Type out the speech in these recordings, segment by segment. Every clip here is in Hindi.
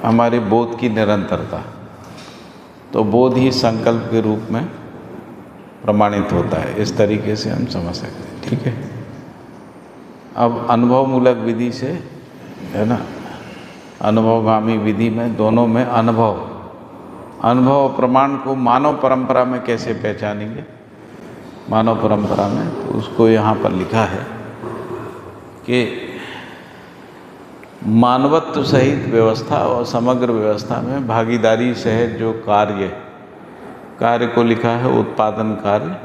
हमारे बोध की निरंतरता, तो बोध ही संकल्प के रूप में प्रमाणित होता है। इस तरीके से हम समझ सकते हैं। ठीक है। अब अनुभव मूलक विधि से, है ना, अनुभवगामी विधि में, दोनों में अनुभव और प्रमाण को मानव परंपरा में कैसे पहचानेंगे। मानव परंपरा में तो उसको यहाँ पर लिखा है कि मानवत्व सहित व्यवस्था और समग्र व्यवस्था में भागीदारी सहित जो कार्य को लिखा है उत्पादन कार्य,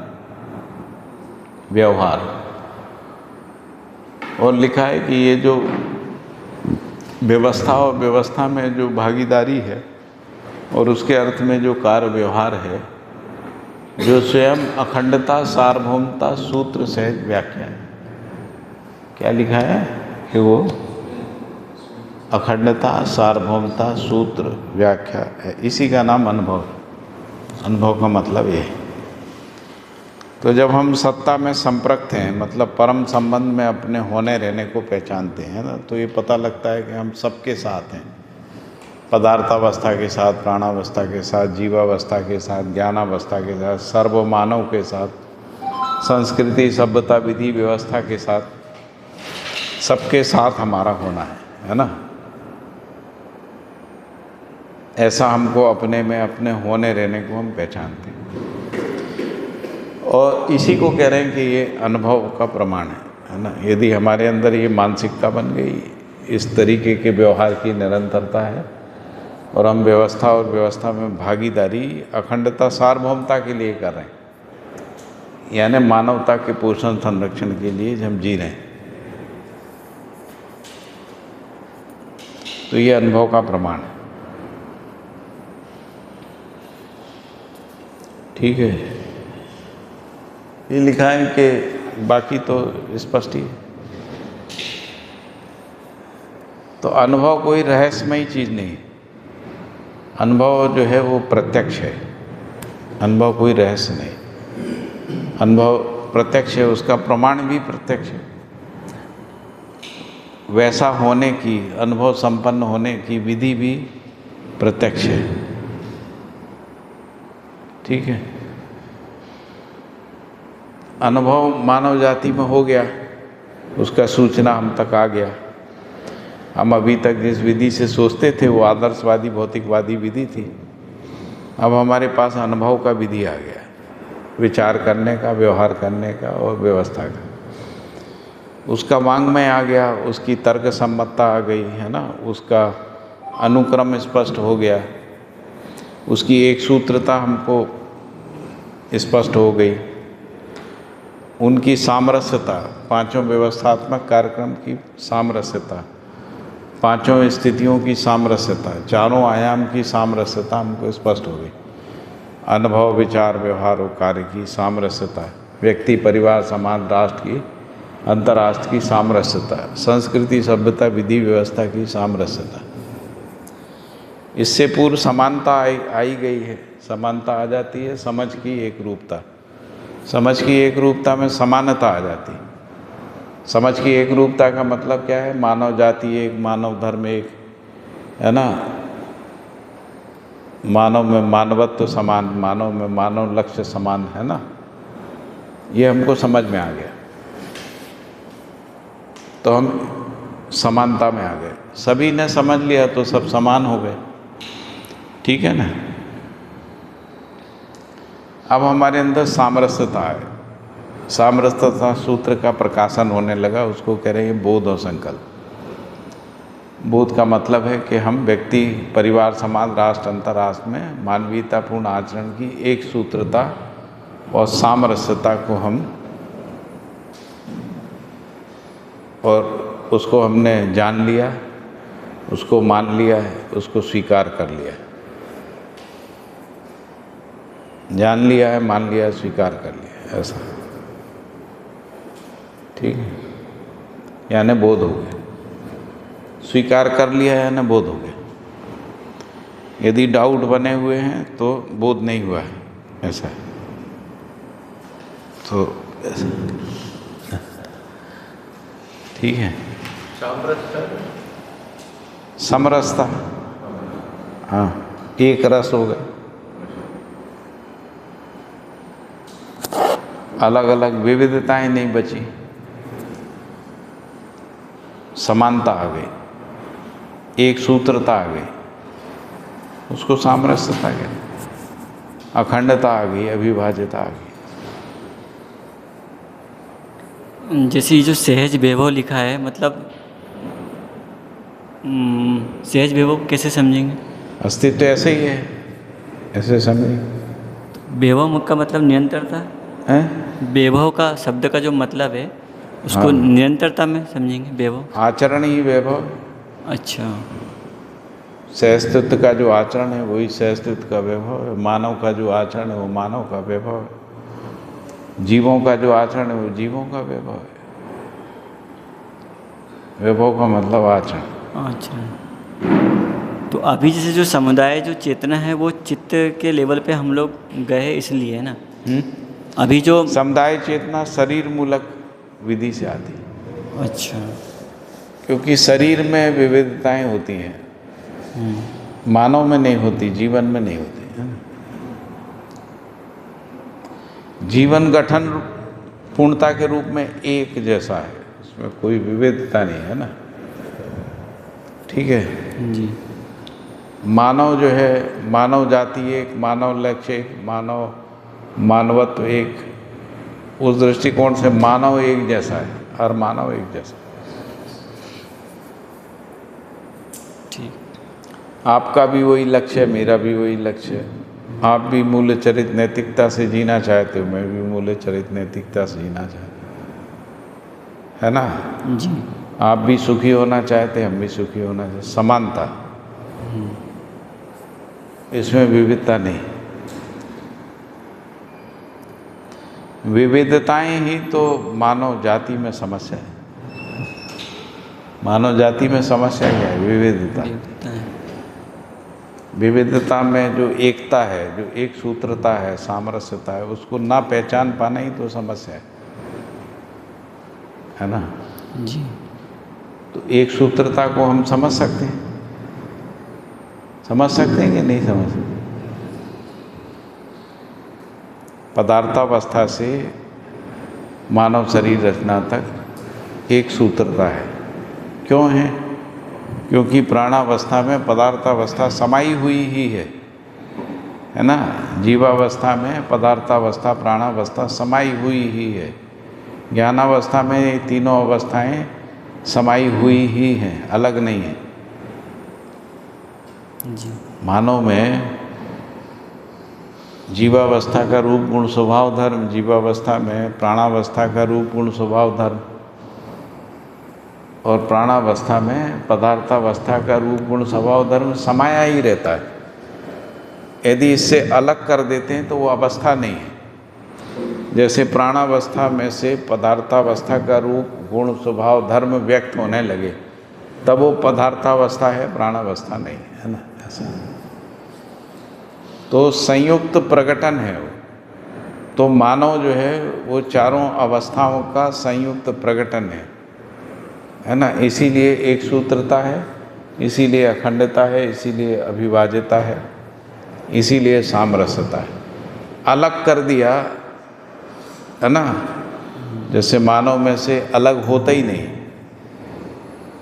व्यवहार, और लिखा है कि ये जो व्यवस्था और व्यवस्था में जो भागीदारी है और उसके अर्थ में जो कार्य व्यवहार है, जो स्वयं अखंडता सार्वभौमता सूत्र सहित व्याख्या है। क्या लिखा है कि वो अखंडता सार्वभौमता सूत्र व्याख्या है। इसी का नाम अनुभव है। अनुभव का मतलब ये है। तो जब हम सत्ता में संप्रक्त हैं, मतलब परम संबंध में अपने होने रहने को पहचानते हैं ना, तो ये पता लगता है कि हम सबके साथ हैं। पदार्थावस्था के साथ, प्राणावस्था के साथ, जीवावस्था के साथ, ज्ञानावस्था के साथ, सर्वमानव के साथ, संस्कृति सभ्यता विधि व्यवस्था के साथ, सबके साथ हमारा होना है ना। ऐसा हमको अपने में अपने होने रहने को हम पहचानते हैं, और इसी को कह रहे हैं कि ये अनुभव का प्रमाण है ना। यदि हमारे अंदर ये मानसिकता बन गई, इस तरीके के व्यवहार की निरंतरता है, और हम व्यवस्था और व्यवस्था में भागीदारी अखंडता सार्वभौमता के लिए कर रहे हैं, यानी मानवता के पोषण संरक्षण के लिए हम जी रहे हैं, तो ये अनुभव का प्रमाण है। ठीक है। ये लिखा है कि बाकी तो स्पष्ट ही है। तो अनुभव कोई रहस्यमयी चीज़ नहीं है। अनुभव जो है वो प्रत्यक्ष है। अनुभव कोई रहस्य नहीं, अनुभव प्रत्यक्ष है, उसका प्रमाण भी प्रत्यक्ष है। वैसा होने की, अनुभव संपन्न होने की विधि भी प्रत्यक्ष है। ठीक है। अनुभव मानव जाति में हो गया, उसका सूचना हम तक आ गया। हम अभी तक जिस विधि से सोचते थे वो आदर्शवादी भौतिकवादी विधि थी। अब हमारे पास अनुभव का विधि आ गया, विचार करने का, व्यवहार करने का और व्यवस्था का। उसका वाङ्मय आ गया, उसकी तर्क सम्मतता आ गई, है ना, उसका अनुक्रम स्पष्ट हो गया, उसकी एक सूत्रता हमको स्पष्ट हो गई, उनकी सामरस्यता, पांचों व्यवस्थात्मक कार्यक्रम की सामरस्यता, पांचों स्थितियों की सामरस्यता, चारों आयाम की सामरस्यता हमको स्पष्ट हो गई। अनुभव, विचार, व्यवहार और कार्य की सामरस्यता, व्यक्ति, परिवार, समाज, राष्ट्र की, अंतर्राष्ट्र की सामरस्यता, संस्कृति सभ्यता विधि व्यवस्था की सामरस्यता। इससे पूर्व समानता आई गई है। समानता आ जाती है समझ की एक रूपता, समझ की एक रूपता में समानता आ जाती है। समझ की एक रूपता का मतलब क्या है? मानव जाति एक, मानव धर्म एक, है ना, मानव में मानवत्व समान, मानव में मानव लक्ष्य समान, है ना। ये हमको समझ में आ गया, तो हम समानता में आ गए। सभी ने समझ लिया तो सब समान हो गए। ठीक है ना। अब हमारे अंदर सामरस्यता है। सामरस्यता सूत्र का प्रकाशन होने लगा, उसको कह रहे हैं बोध और संकल्प। बोध का मतलब है कि हम व्यक्ति, परिवार, समाज, राष्ट्र, अंतर्राष्ट्र में मानवीयतापूर्ण आचरण की एक सूत्रता और सामरस्यता को हम, और उसको हमने जान लिया, उसको मान लिया है, उसको स्वीकार कर लिया है। जान लिया है, मान लिया है, स्वीकार कर लिया है, ऐसा। ठीक है, यानी बोध हो गया। स्वीकार कर लिया है यानी बोध हो गया। यदि डाउट बने हुए हैं तो बोध नहीं हुआ है, ऐसा है। तो ऐसा ठीक है। समरसता, हाँ, एक रस हो गए, अलग अलग विविधताएं नहीं बची, समानता आ गई, एक सूत्रता आ गई, उसको सामरस्यता कहते, अखंडता आ गई, अविभाज्यता आ गई। जैसे ये जो सहज वैभव लिखा है, मतलब सहज वैभव कैसे समझेंगे? अस्तित्व ऐसे ही है, ऐसे समझिए। वैभव का मतलब निरंतरता हैं? वैभव का शब्द का जो मतलब है उसको हाँ, निरंतरता में समझेंगे वैभव। आचरण ही वैभव। अच्छा। सहस्तित्व का जो आचरण है वही सहस्तित्व का वैभव है। मानव का जो आचरण है वो मानव का वैभव है। जीवों का जो आचरण है वो जीवों का वैभव है। वैभव का मतलब आचरण। अच्छा, तो अभी जैसे जो समुदाय जो चेतना है वो चित्त के लेवल पे हम लोग गए इसलिए है ना। अभी जो समुदाय चेतना शरीर मूलक विधि से आती है, अच्छा, क्योंकि शरीर में विविधताएं होती हैं, मानव में नहीं होती, जीवन में नहीं होती है ना। जीवन गठन पूर्णता के रूप में एक जैसा है, उसमें कोई विविधता नहीं है ना। ठीक है जी। मानव जो है, मानव जाति एक, मानव लक्ष्य एक, मानवत्व एक, उस दृष्टिकोण से मानव एक जैसा है, हर मानव एक जैसा। ठीक। आपका भी वही लक्ष्य है, मेरा भी वही लक्ष्य है। आप भी मूल्य चरित नैतिकता से जीना चाहते हो, मैं भी मूल्य चरित नैतिकता से जीना चाहता हूँ, है ना। जी। आप भी सुखी होना चाहते, हम भी सुखी होना चाहते, समानता, इसमें विविधता नहीं। विविधताएं ही तो मानव जाति में समस्या है। मानव जाति में समस्या क्या है? विविधता। विविधता में जो एकता है, जो एक सूत्रता है, सामरस्यता है, उसको ना पहचान पाना ही तो समस्या है ना। जी। तो एक सूत्रता को हम समझ सकते हैं, समझ सकते हैं कि नहीं समझ सकते? पदार्थावस्था से मानव शरीर रचना तक एक सूत्रता है। क्यों है? क्योंकि प्राणावस्था में पदार्थावस्था समाई हुई ही है ना। जीवावस्था में पदार्थावस्था, प्राणावस्था समाई हुई ही है। ज्ञानावस्था में ये तीनों अवस्थाएं समाई हुई ही हैं, अलग नहीं है। जी। मानव में जीवावस्था का रूप गुण स्वभाव धर्म, जीवावस्था में प्राणावस्था का रूप गुण स्वभाव धर्म, और प्राणावस्था में पदार्थावस्था का रूप गुण स्वभाव धर्म समाया ही रहता है। यदि इससे अलग कर देते हैं तो वो अवस्था नहीं है। जैसे प्राणावस्था में से पदार्थावस्था का रूप गुण स्वभाव धर्म व्यक्त होने लगे, तब वो पदार्थावस्था है, प्राणावस्था नहीं है ना। ऐसा तो संयुक्त प्रकटन है वो। तो मानव जो है वो चारों अवस्थाओं का संयुक्त प्रकटन है ना। इसीलिए एक सूत्रता है, इसीलिए अखंडता है, इसीलिए अविभाज्यता है, इसीलिए सामरस्यता है। अलग कर दिया है ना, जैसे मानव में से अलग होता ही नहीं।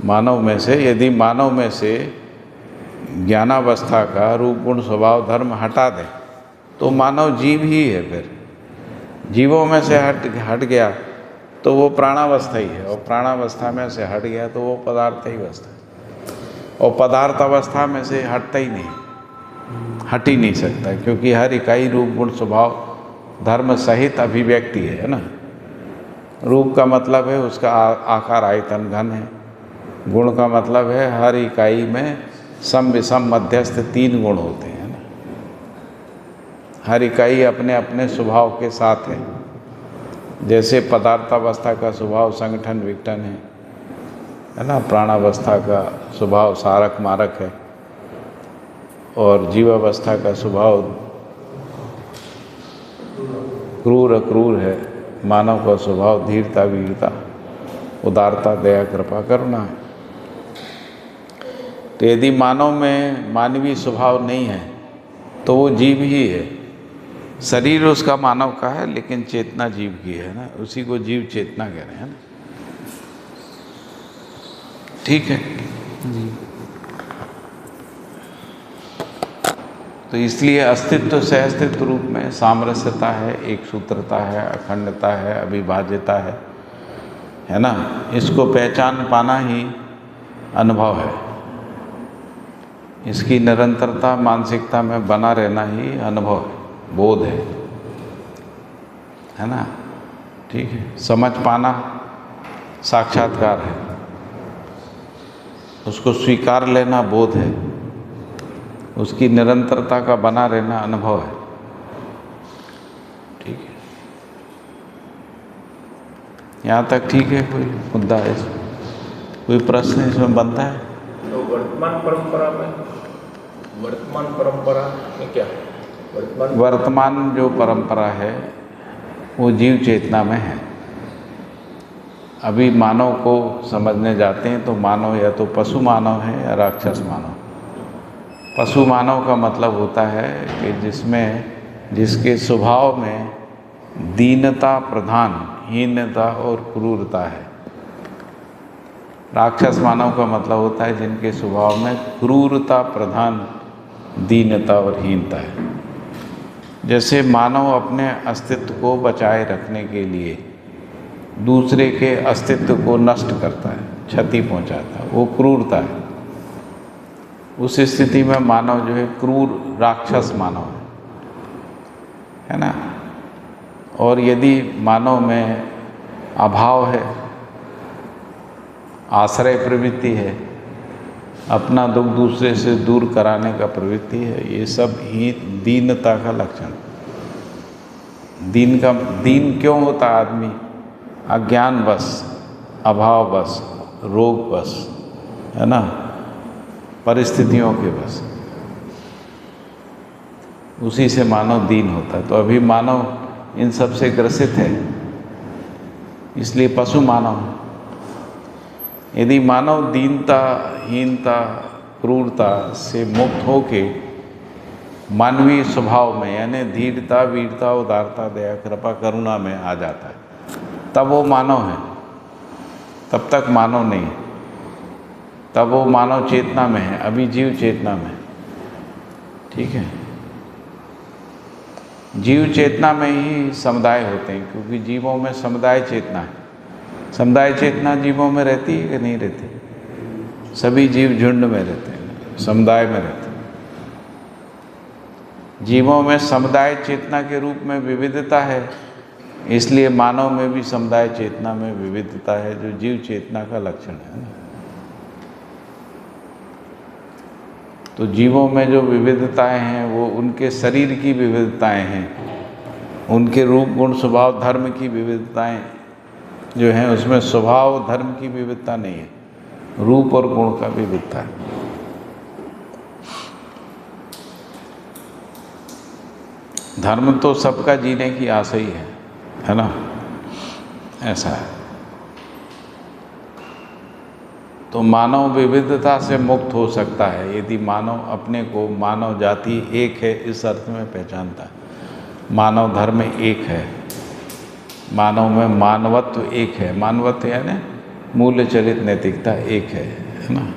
मानव में से, यदि मानव में से ज्ञानावस्था का रूप गुण स्वभाव धर्म हटा दें तो मानव जीव ही है। फिर जीवों में से हट गया तो वो प्राणावस्था ही है, और प्राणावस्था में से हट गया तो वो पदार्थ ही अवस्था है, और पदार्थ अवस्था में से हटता ही नहीं, हट ही नहीं सकता, क्योंकि हर इकाई रूप गुण स्वभाव धर्म सहित अभिव्यक्ति है ना। रूप का मतलब है उसका आकार आयतन घन है। गुण का मतलब है हर इकाई में सम विषम मध्यस्थ 3 गुण होते हैं ना। हर इकाई अपने अपने स्वभाव के साथ है। जैसे पदार्थावस्था का स्वभाव संगठन विघटन है ना। प्राणावस्था का स्वभाव सारक मारक है, और जीवावस्था का स्वभाव क्रूर अक्रूर है। मानव का स्वभाव धीरता वीरता उदारता दया कृपा करुणा है। तो तो यदि मानव में मानवीय स्वभाव नहीं है तो वो जीव ही है। शरीर उसका मानव का है लेकिन चेतना जीव की है ना, उसी को जीव चेतना कह रहे हैं ना। ठीक है जी। तो इसलिए अस्तित्व से अस्तित्व रूप में सामरस्यता है, एक सूत्रता है, अखंडता है, अविभाज्यता है ना। इसको पहचान पाना ही अनुभव है। इसकी निरंतरता मानसिकता में बना रहना ही अनुभव है, बोध है ना। ठीक है, समझ पाना साक्षात्कार है, उसको स्वीकार लेना बोध है, उसकी निरंतरता का बना रहना अनुभव है। ठीक है, यहाँ तक ठीक है? कोई मुद्दा है, कोई प्रश्न इसमें बनता है? तो वर्तमान परंपरा में क्या वर्तमान जो परंपरा है वो जीव चेतना में है। अभी मानव को समझने जाते हैं तो मानव या तो पशु मानव है या राक्षस मानव। पशु मानव का मतलब होता है कि जिसके स्वभाव में दीनता प्रधान, हीनता और क्रूरता है। राक्षस मानव का मतलब होता है जिनके स्वभाव में क्रूरता प्रधान, दीनता और हीनता है। जैसे मानव अपने अस्तित्व को बचाए रखने के लिए दूसरे के अस्तित्व को नष्ट करता है, क्षति पहुंचाता है, वो क्रूरता है। उस स्थिति में मानव जो है क्रूर राक्षस मानव है ना। और यदि मानव में अभाव है, आश्रय प्रवृत्ति है, अपना दुख दूसरे से दूर कराने का प्रवृत्ति है, ये सब ही दीनता का लक्षण। दीन क्यों होता है आदमी? अज्ञान बस, अभाव बस, रोग बस, है ना, परिस्थितियों के बस, उसी से मानव दीन होता है। तो अभी मानव इन सब से ग्रसित है, इसलिए पशु मानव है। यदि मानव दीनता, हीनता, क्रूरता से मुक्त होके मानवीय स्वभाव में यानी धीरता, वीरता, उदारता, दया, कृपा, करुणा में आ जाता है, तब वो मानव है। तब तक मानव नहीं, तब वो मानव चेतना में है, अभी जीव चेतना में। ठीक है, जीव चेतना में ही समुदाय होते हैं, क्योंकि जीवों में समुदाय चेतना है। समुदाय चेतना जीवों में रहती है कि नहीं रहती? सभी जीव झुंड में रहते हैं, समुदाय में रहते हैं। जीवों में समुदाय चेतना के रूप में विविधता है, इसलिए मानव में भी समुदाय चेतना में विविधता है, जो जीव चेतना का लक्षण है। तो जीवों में जो विविधताएं हैं वो उनके शरीर की विविधताएं हैं, उनके रूप, गुण, स्वभाव, धर्म की विविधताएं जो हैं, उसमें स्वभाव धर्म की विविधता नहीं है, रूप और गुण का विविधता है। धर्म तो सबका जीने की आशा ही है ना, ऐसा है। तो मानव विविधता से मुक्त हो सकता है यदि मानव अपने को मानव जाति एक है इस अर्थ में पहचानता है। मानव धर्म एक है, मानव में मानवत्व एक है। मानवत्व यानी मूल्य चरित नैतिकता एक है ना।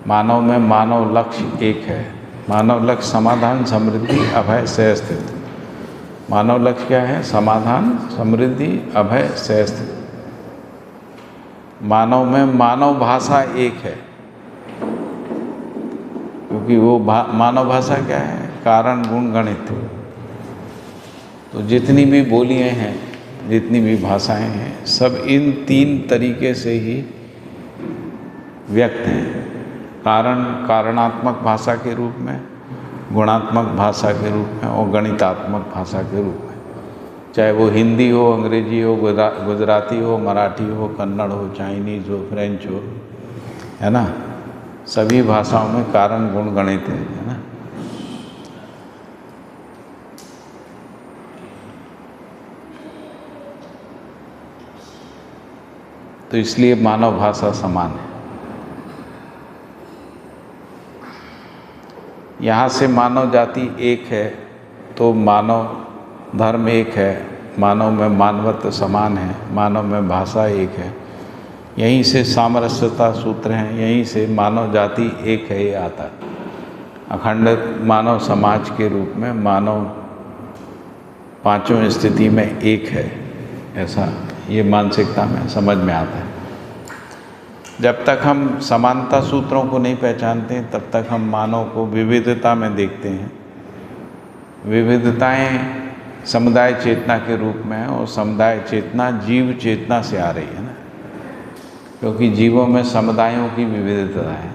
मानव में मानव लक्ष्य एक है। मानव लक्ष्य समाधान, समृद्धि, अभय, सहस्थित। मानव लक्ष्य क्या है? समाधान, समृद्धि, अभय, सहस्थित। मानव में मानव भाषा एक है, क्योंकि वो मानव भाषा क्या है? कारण, गुण, गणित। तो जितनी भी बोलियां हैं, जितनी भी भाषाएं हैं, सब इन तीन तरीके से ही व्यक्त हैं। कारण, कारणात्मक भाषा के रूप में, गुणात्मक भाषा के रूप में और गणितात्मक भाषा के रूप में। चाहे वो हिंदी हो, अंग्रेजी हो, गुजराती हो, मराठी हो, कन्नड़ हो, चाइनीज़ हो, फ्रेंच हो, है ना, सभी भाषाओं में कारण, गुण, गणित है ना। तो इसलिए मानव भाषा समान है। यहाँ से मानव जाति एक है तो मानव धर्म एक है, मानव में मानवत्व समान है, मानव में भाषा एक है, यहीं से सामरस्यता सूत्र हैं, यहीं से मानव जाति एक है ये आता है। अखंड मानव समाज के रूप में मानव पांचों स्थिति में एक है, ऐसा ये मानसिकता में समझ में आता है। जब तक हम समानता सूत्रों को नहीं पहचानते तब तक हम मानव को विविधता में देखते हैं। विविधताएं समुदाय चेतना के रूप में है और समुदाय चेतना जीव चेतना से आ रही है ना, क्योंकि जीवों में समुदायों की विविधता है।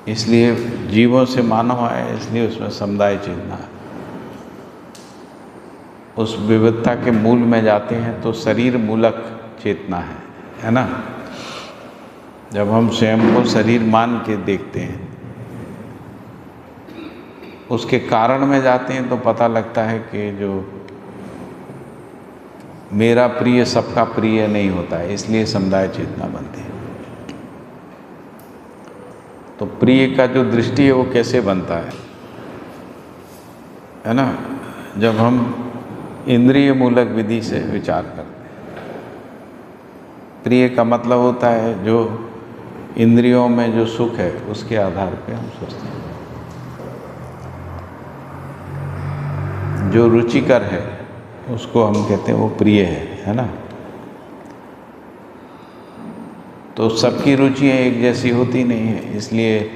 इसलिए जीवों से मानव आए, इसलिए उसमें समुदाय चेतना है। उस विविधता के मूल में जाते हैं तो शरीर मूलक चेतना है ना। जब हम स्वयं को शरीर मान के देखते हैं, उसके कारण में जाते हैं तो पता लगता है कि जो मेरा प्रिय सबका प्रिय नहीं होता है, इसलिए समुदाय चेतना बनती है। तो प्रिय का जो दृष्टि है वो कैसे बनता है ना, जब हम इंद्रिय मूलक विधि से विचार करते हैं। प्रिय का मतलब होता है जो इंद्रियों में जो सुख है उसके आधार पे हम सोचते हैं। जो रुचिकर है उसको हम कहते हैं वो प्रिय है ना। तो सबकी रुचियाँ एक जैसी होती नहीं है, इसलिए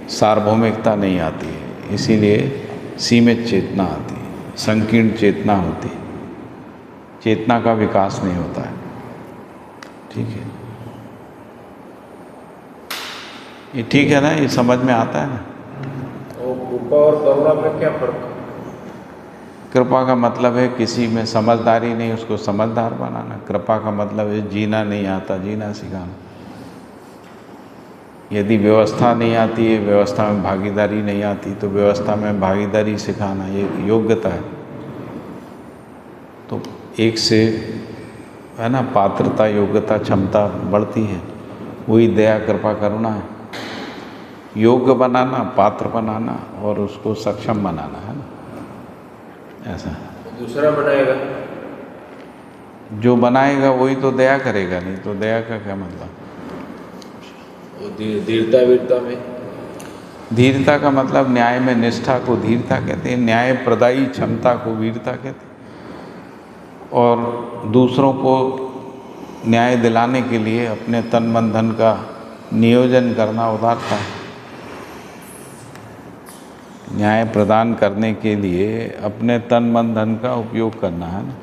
सार्वभौमिकता नहीं आती है, इसीलिए सीमित चेतना आती है, संकीर्ण चेतना होती है, चेतना का विकास नहीं होता है। ठीक है, ये ठीक है ना, ये समझ में आता है ना। वो कृपा और करुणा में क्या फर्क है? कृपा का मतलब है किसी में समझदारी नहीं, उसको समझदार बनाना। कृपा का मतलब है जीना नहीं आता, जीना सिखाना। यदि व्यवस्था नहीं आती है, व्यवस्था में भागीदारी नहीं आती, तो व्यवस्था में भागीदारी सिखाना ये योग्यता है। तो एक से है ना पात्रता, योग्यता, क्षमता बढ़ती है, वही दया कृपा करुणा है। योग्य बनाना, पात्र बनाना और उसको सक्षम बनाना है ना, ऐसा। दूसरा बनाएगा, जो बनाएगा वही तो दया करेगा, नहीं तो दया का क्या मतलब। वो धीरता वीरता में, धीरता का मतलब न्याय में निष्ठा को धीरता कहते हैं, न्याय प्रदायी क्षमता को वीरता कहते हैं। और दूसरों को न्याय दिलाने के लिए अपने तन मन धन का नियोजन करना उदारता है। न्याय प्रदान करने के लिए अपने तन मन धन का उपयोग करना है ना,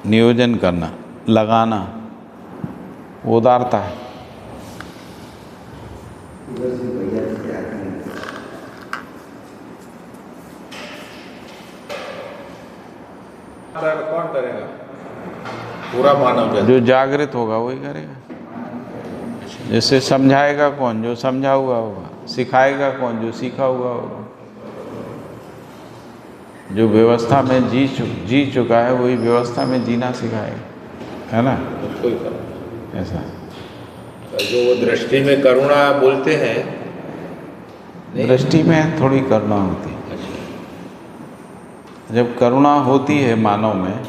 नियोजन करना, लगाना, वो उदारता है। कौन करेगा? पूरा मानव जाति। जो जागृत होगा वही करेगा। जैसे समझाएगा कौन? जो समझा हुआ होगा। सिखाएगा कौन? जो सीखा हुआ होगा। जो व्यवस्था में जी चुका है वही व्यवस्था में जीना सिखाएगा, है ना। उसको ही करो ऐसा। जो वो दृष्टि में करुणा बोलते हैं, दृष्टि में थोड़ी करुणा होती है। जब करुणा होती है मानव में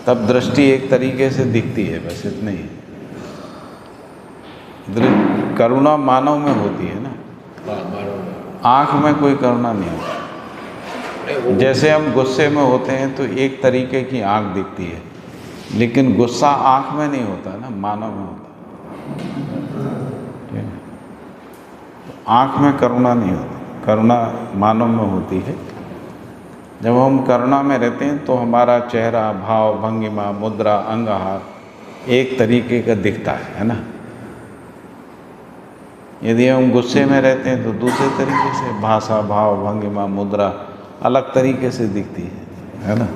तब दृष्टि एक तरीके से दिखती है, बस इतना ही। करुणा मानव में होती है ना, आँख में कोई करुणा नहीं होती। जैसे हम गुस्से में होते हैं तो एक तरीके की आँख दिखती है, लेकिन गुस्सा आँख में नहीं होता ना, मानव में होता। आँख में करुणा नहीं होती, करुणा मानव में होती है। जब हम करुणा में रहते हैं तो हमारा चेहरा, भाव, भंगिमा, मुद्रा, अंग आहार एक तरीके का दिखता है ना। यदि हम गुस्से में रहते हैं तो दूसरे तरीके से भाषा, भाव, भंगिमा, मुद्रा अलग तरीके से दिखती है ना।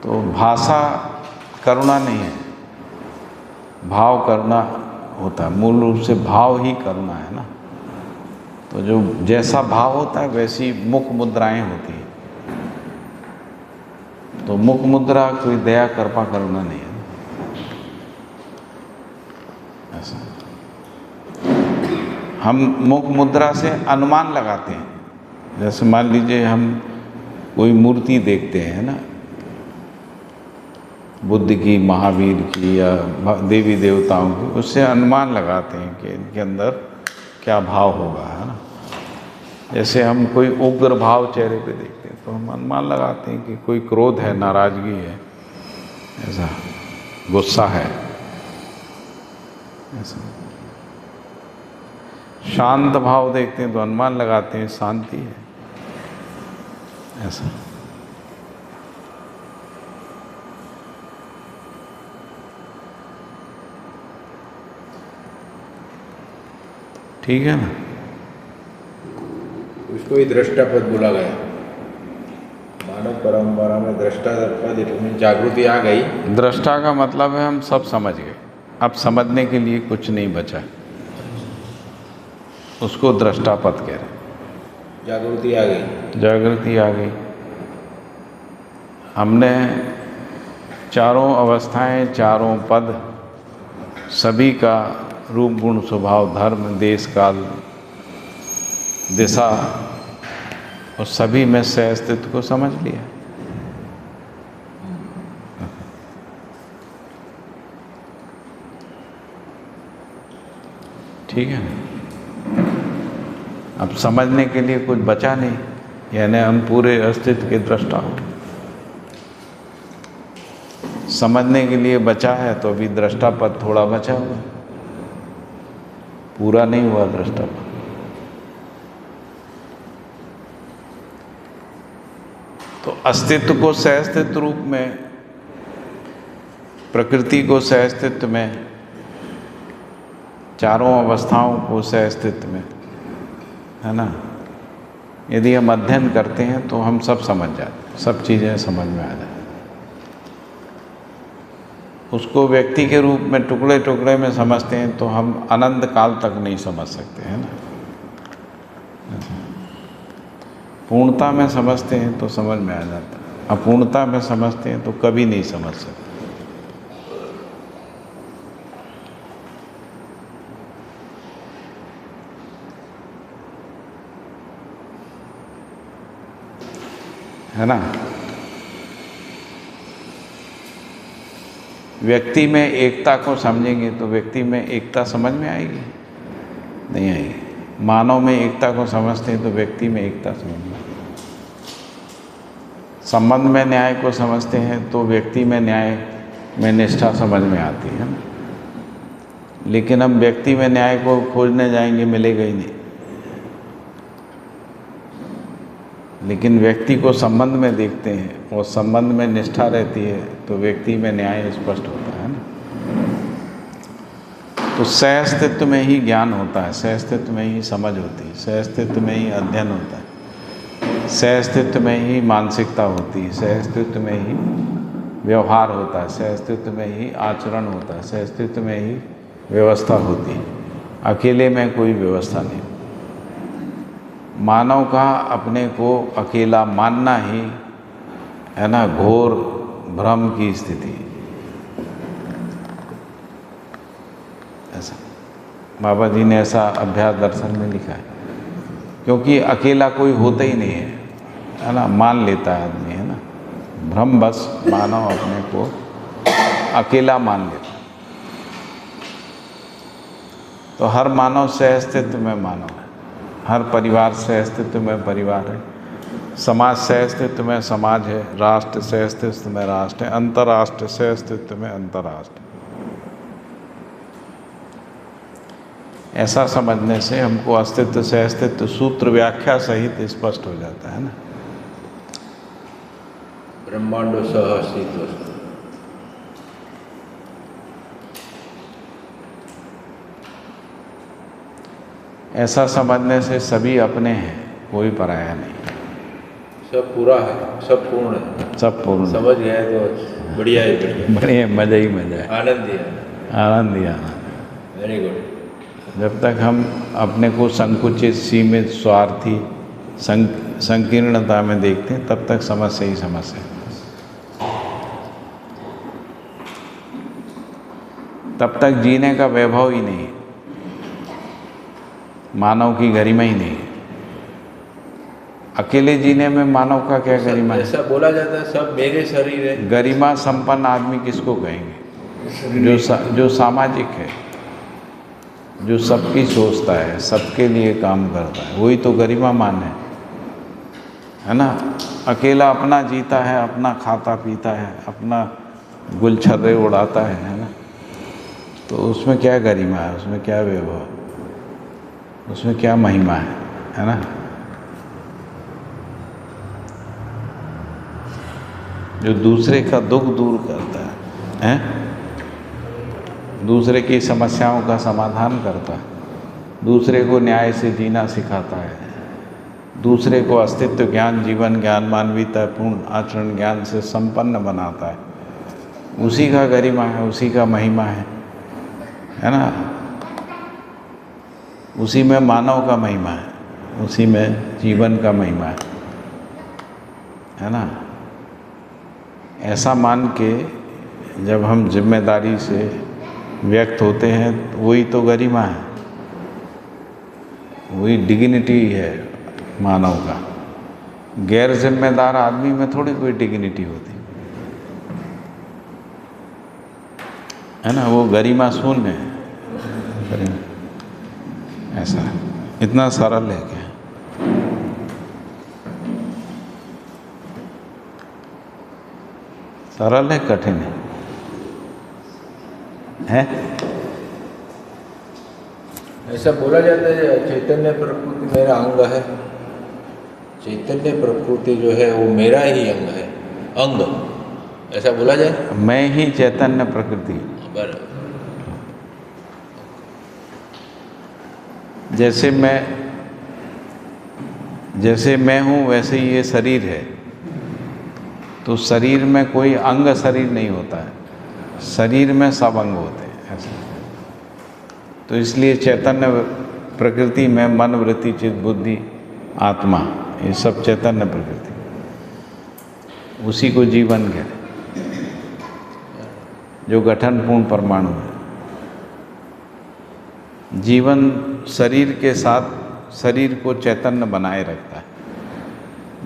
तो भाषा करुणा नहीं है, भाव करुणा होता है। मूल रूप से भाव ही करुणा है ना। तो जो जैसा भाव होता है वैसी मुख मुद्राएं होती हैं। तो मुख मुद्रा कोई दया कृपा करुणा नहीं है। ऐसा हम मुख मुद्रा से अनुमान लगाते हैं। जैसे मान लीजिए हम कोई मूर्ति देखते हैं ना, बुद्ध की, महावीर की या देवी देवताओं की, उससे अनुमान लगाते हैं कि इनके अंदर क्या भाव होगा, है ना। जैसे हम कोई उग्र भाव चेहरे पे देखते हैं तो हम अनुमान लगाते हैं कि कोई क्रोध है, नाराजगी है, ऐसा गुस्सा है, ऐसा। शांत भाव देखते हैं तो अनुमान लगाते हैं शांति है, ऐसा। ठीक है ना। उसको ही दृष्टा पद बोला गया। मानव परंपरा में दृष्टा पद में जागृति आ गई। दृष्टा का मतलब है हम सब समझ गए, अब समझने के लिए कुछ नहीं बचा, उसको दृष्टा पद कह रहे हैं। जागृति आ गई। जागृति आ गई। हमने चारों अवस्थाएं, चारों पद, सभी का रूप गुण स्वभाव धर्म देश काल दिशा और सभी में सह अस्तित्व को समझ लिया। ठीक है ना। अब समझने के लिए कुछ बचा नहीं, यानी हम पूरे अस्तित्व के दृष्टा हो। समझने के लिए बचा है तो अभी दृष्टा पद थोड़ा बचा हुआ, पूरा नहीं हुआ दृष्टा पद। तो अस्तित्व को सहअस्तित्व रूप में, प्रकृति को सहअस्तित्व में, चारों अवस्थाओं को सहअस्तित्व में, है ना। यदि हम अध्ययन करते हैं तो हम सब समझ जाते हैं, सब चीज़ें समझ में आ जाती। उसको व्यक्ति के रूप में टुकड़े टुकड़े में समझते हैं तो हम अनंत काल तक नहीं समझ सकते, है ना। पूर्णता में समझते हैं तो समझ में आ जाता है, अपूर्णता में समझते हैं तो कभी नहीं समझ सकते। है ना। व्यक्ति में एकता को समझेंगे तो व्यक्ति में एकता समझ में आएगी? नहीं आएगी। मानव में एकता को समझते हैं तो व्यक्ति में एकता समझ में आएगी। संबंध में न्याय को समझते हैं तो व्यक्ति में न्याय में निष्ठा समझ में आती है ना। लेकिन हम व्यक्ति में न्याय को खोजने जाएंगे, मिलेगा ही नहीं। लेकिन व्यक्ति को संबंध में देखते हैं और संबंध में निष्ठा रहती है तो व्यक्ति में न्याय स्पष्ट होता है ना। तो सहअस्तित्व में ही ज्ञान होता है, सहअस्तित्व में ही समझ होती है, सहअस्तित्व में ही अध्ययन होता है, सहअस्तित्व में ही मानसिकता होती है, सहअस्तित्व में ही व्यवहार होता है, सहअस्तित्व में ही आचरण होता है, सहअस्तित्व में ही व्यवस्था होती है। अकेले में कोई व्यवस्था नहीं। मानव का अपने को अकेला मानना ही, है ना, घोर भ्रम की स्थिति। ऐसा बाबा जी ने ऐसा अभ्यास दर्शन में लिखा है। क्योंकि अकेला कोई होता ही नहीं है ना, मान लेता है आदमी, है ना। भ्रम बस मानव अपने को अकेला मान लेता है। तो हर मानव सहअस्तित्व में मानव है, हर परिवार सहअस्तित्व में परिवार है, समाज सहअस्तित्व में समाज है, राष्ट्र सहअस्तित्व में राष्ट्र है, अंतर्राष्ट्र सहअस्तित्व में अंतर्राष्ट्र। ऐसा समझने से हमको अस्तित्व सहअस्तित्व सूत्र व्याख्या सहित स्पष्ट हो जाता है ना। ब्रह्मांडो सह अस्तित्व। ऐसा समझने से सभी अपने हैं, कोई पराया नहीं। सब पूरा है, सब पूर्ण है, सब पूर्ण समझ गए तो बढ़िया ही बढ़िया, बढ़िया, मज़ा ही मज़ा है, आनंद ही आनंद, आनंद ही आनंद। Very good. जब तक हम अपने को संकुचित, सीमित, स्वार्थी, संकीर्णता में देखते हैं तब तक समस्या ही समस्या। तब तक जीने का वैभव ही नहीं है, मानव की गरिमा ही नहीं है। अकेले जीने में मानव का क्या गरिमा है? ऐसा बोला जाता है सब मेरे शरीर है। गरिमा संपन्न आदमी किसको कहेंगे? जो सामाजिक है, जो सबकी सोचता है, सबके लिए काम करता है, वही तो गरिमामान है ना। अकेला अपना जीता है, अपना खाता पीता है, अपना गुलछर्रे उड़ाता है ना, तो उसमें क्या गरिमा है, उसमें क्या वैभव, उसमें क्या महिमा है ना। जो दूसरे का दुख दूर करता है, दूसरे की समस्याओं का समाधान करता है, दूसरे को न्याय से जीना सिखाता है, दूसरे को अस्तित्व ज्ञान, जीवन ज्ञान, मानवीयता पूर्ण आचरण ज्ञान से संपन्न बनाता है, उसी का गरिमा है, उसी का महिमा है ना। उसी में मानव का महिमा है, उसी में जीवन का महिमा है ना। ऐसा मान के जब हम जिम्मेदारी से व्यक्त होते हैं तो वही तो गरिमा है, वही डिग्निटी है मानव का। गैर जिम्मेदार आदमी में थोड़ी कोई डिग्निटी होती है ना, वो गरिमा शून्य है। ऐसा है, इतना सरल है क्या? सरल है, कठिन है? ऐसा बोला जाता है चैतन्य प्रकृति मेरा अंग है। चैतन्य प्रकृति जो है वो मेरा ही अंग है, अंग, ऐसा बोला जाए। मैं ही चैतन्य प्रकृति, बराबर। जैसे मैं हूँ वैसे ही ये शरीर है, तो शरीर में कोई अंग शरीर नहीं होता है, शरीर में सब अंग होते हैं ऐसा। तो इसलिए चैतन्य प्रकृति में मन, वृत्ति, चित्त, बुद्धि, आत्मा, ये सब चैतन्य प्रकृति, उसी को जीवन कहते हैं, जो गठनपूर्ण परमाणु है। जीवन शरीर के साथ शरीर को चैतन्य बनाए रखता है।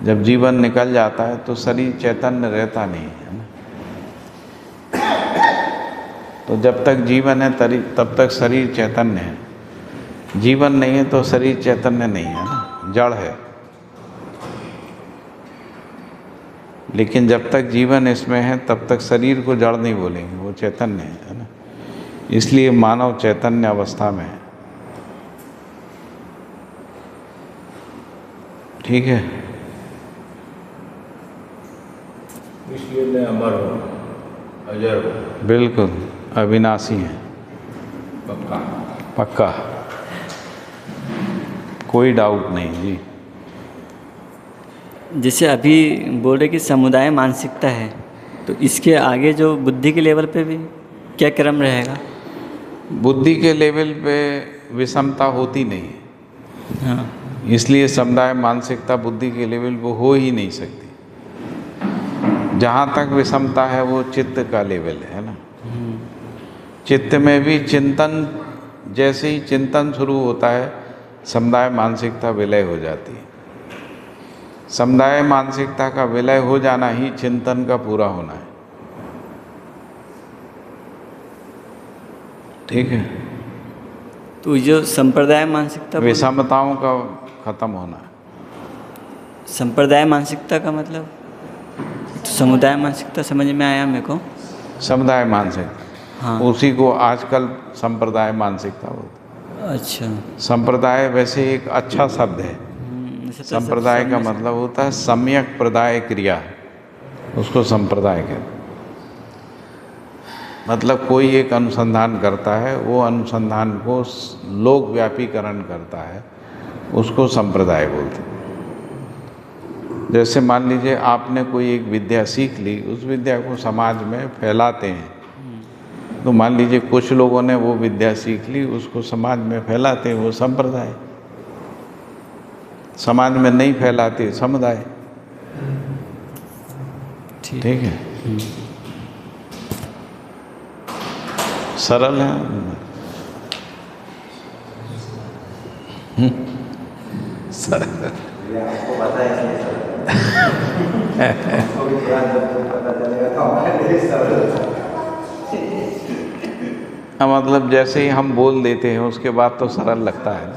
जब जीवन निकल जाता है तो शरीर चैतन्य रहता नहीं है ना। तो जब तक जीवन है तब तक शरीर चैतन्य है, जीवन नहीं है तो शरीर चैतन्य नहीं है ना, जड़ है। लेकिन जब तक जीवन इसमें है तब तक शरीर को जड़ नहीं बोलेंगे, वो चैतन्य है ना। इसलिए मानव चैतन्य अवस्था में है। ठीक है, इसलिए मैं अमर हूँ, अजर हूँ, बिल्कुल अविनाशी है, पक्का पक्का, कोई डाउट नहीं जी। जैसे अभी बोल रहे कि समुदाय मानसिकता है, तो इसके आगे जो बुद्धि के लेवल पे भी क्या क्रम रहेगा? बुद्धि के लेवल पे विषमता होती नहीं है, हाँ, इसलिए समुदाय मानसिकता बुद्धि के लेवल पे हो ही नहीं सकती। जहाँ तक विषमता है वो चित्त का लेवल है ना। चित्त में भी चिंतन, जैसे ही चिंतन शुरू होता है समुदाय मानसिकता विलय हो जाती है। समुदाय मानसिकता का विलय हो जाना ही चिंतन का पूरा होना है। ठीक है, तो जो संप्रदाय मानसिकता विषमताओं का खत्म होना है। संप्रदाय मानसिकता का मतलब तो समुदाय मानसिकता समझ में आया मेरे को। समुदाय मानसिकता, हाँ, उसी को आजकल संप्रदाय मानसिकता बोलते हैं। अच्छा, संप्रदाय वैसे एक अच्छा शब्द है। वैसे तो संप्रदाय का मतलब होता है सम्यक प्रदाय क्रिया, उसको संप्रदाय कहते हैं। मतलब कोई एक अनुसंधान करता है, वो अनुसंधान को लोकव्यापीकरण करता है, उसको संप्रदाय बोलते हैं। जैसे मान लीजिए आपने कोई एक विद्या सीख ली, उस विद्या को समाज में फैलाते हैं। तो मान लीजिए कुछ लोगों ने वो विद्या सीख ली, उसको समाज में फैलाते हैं, वो संप्रदाय। समाज में नहीं फैलाते, समुदाय। ठीक है। सरल है। सरल आपको पता है इसलिए हमको भी थोड़ा जब पता चलेगा तो हमारे लिए सरल होता है। मतलब जैसे ही हम बोल देते हैं उसके बाद तो सरल लगता है।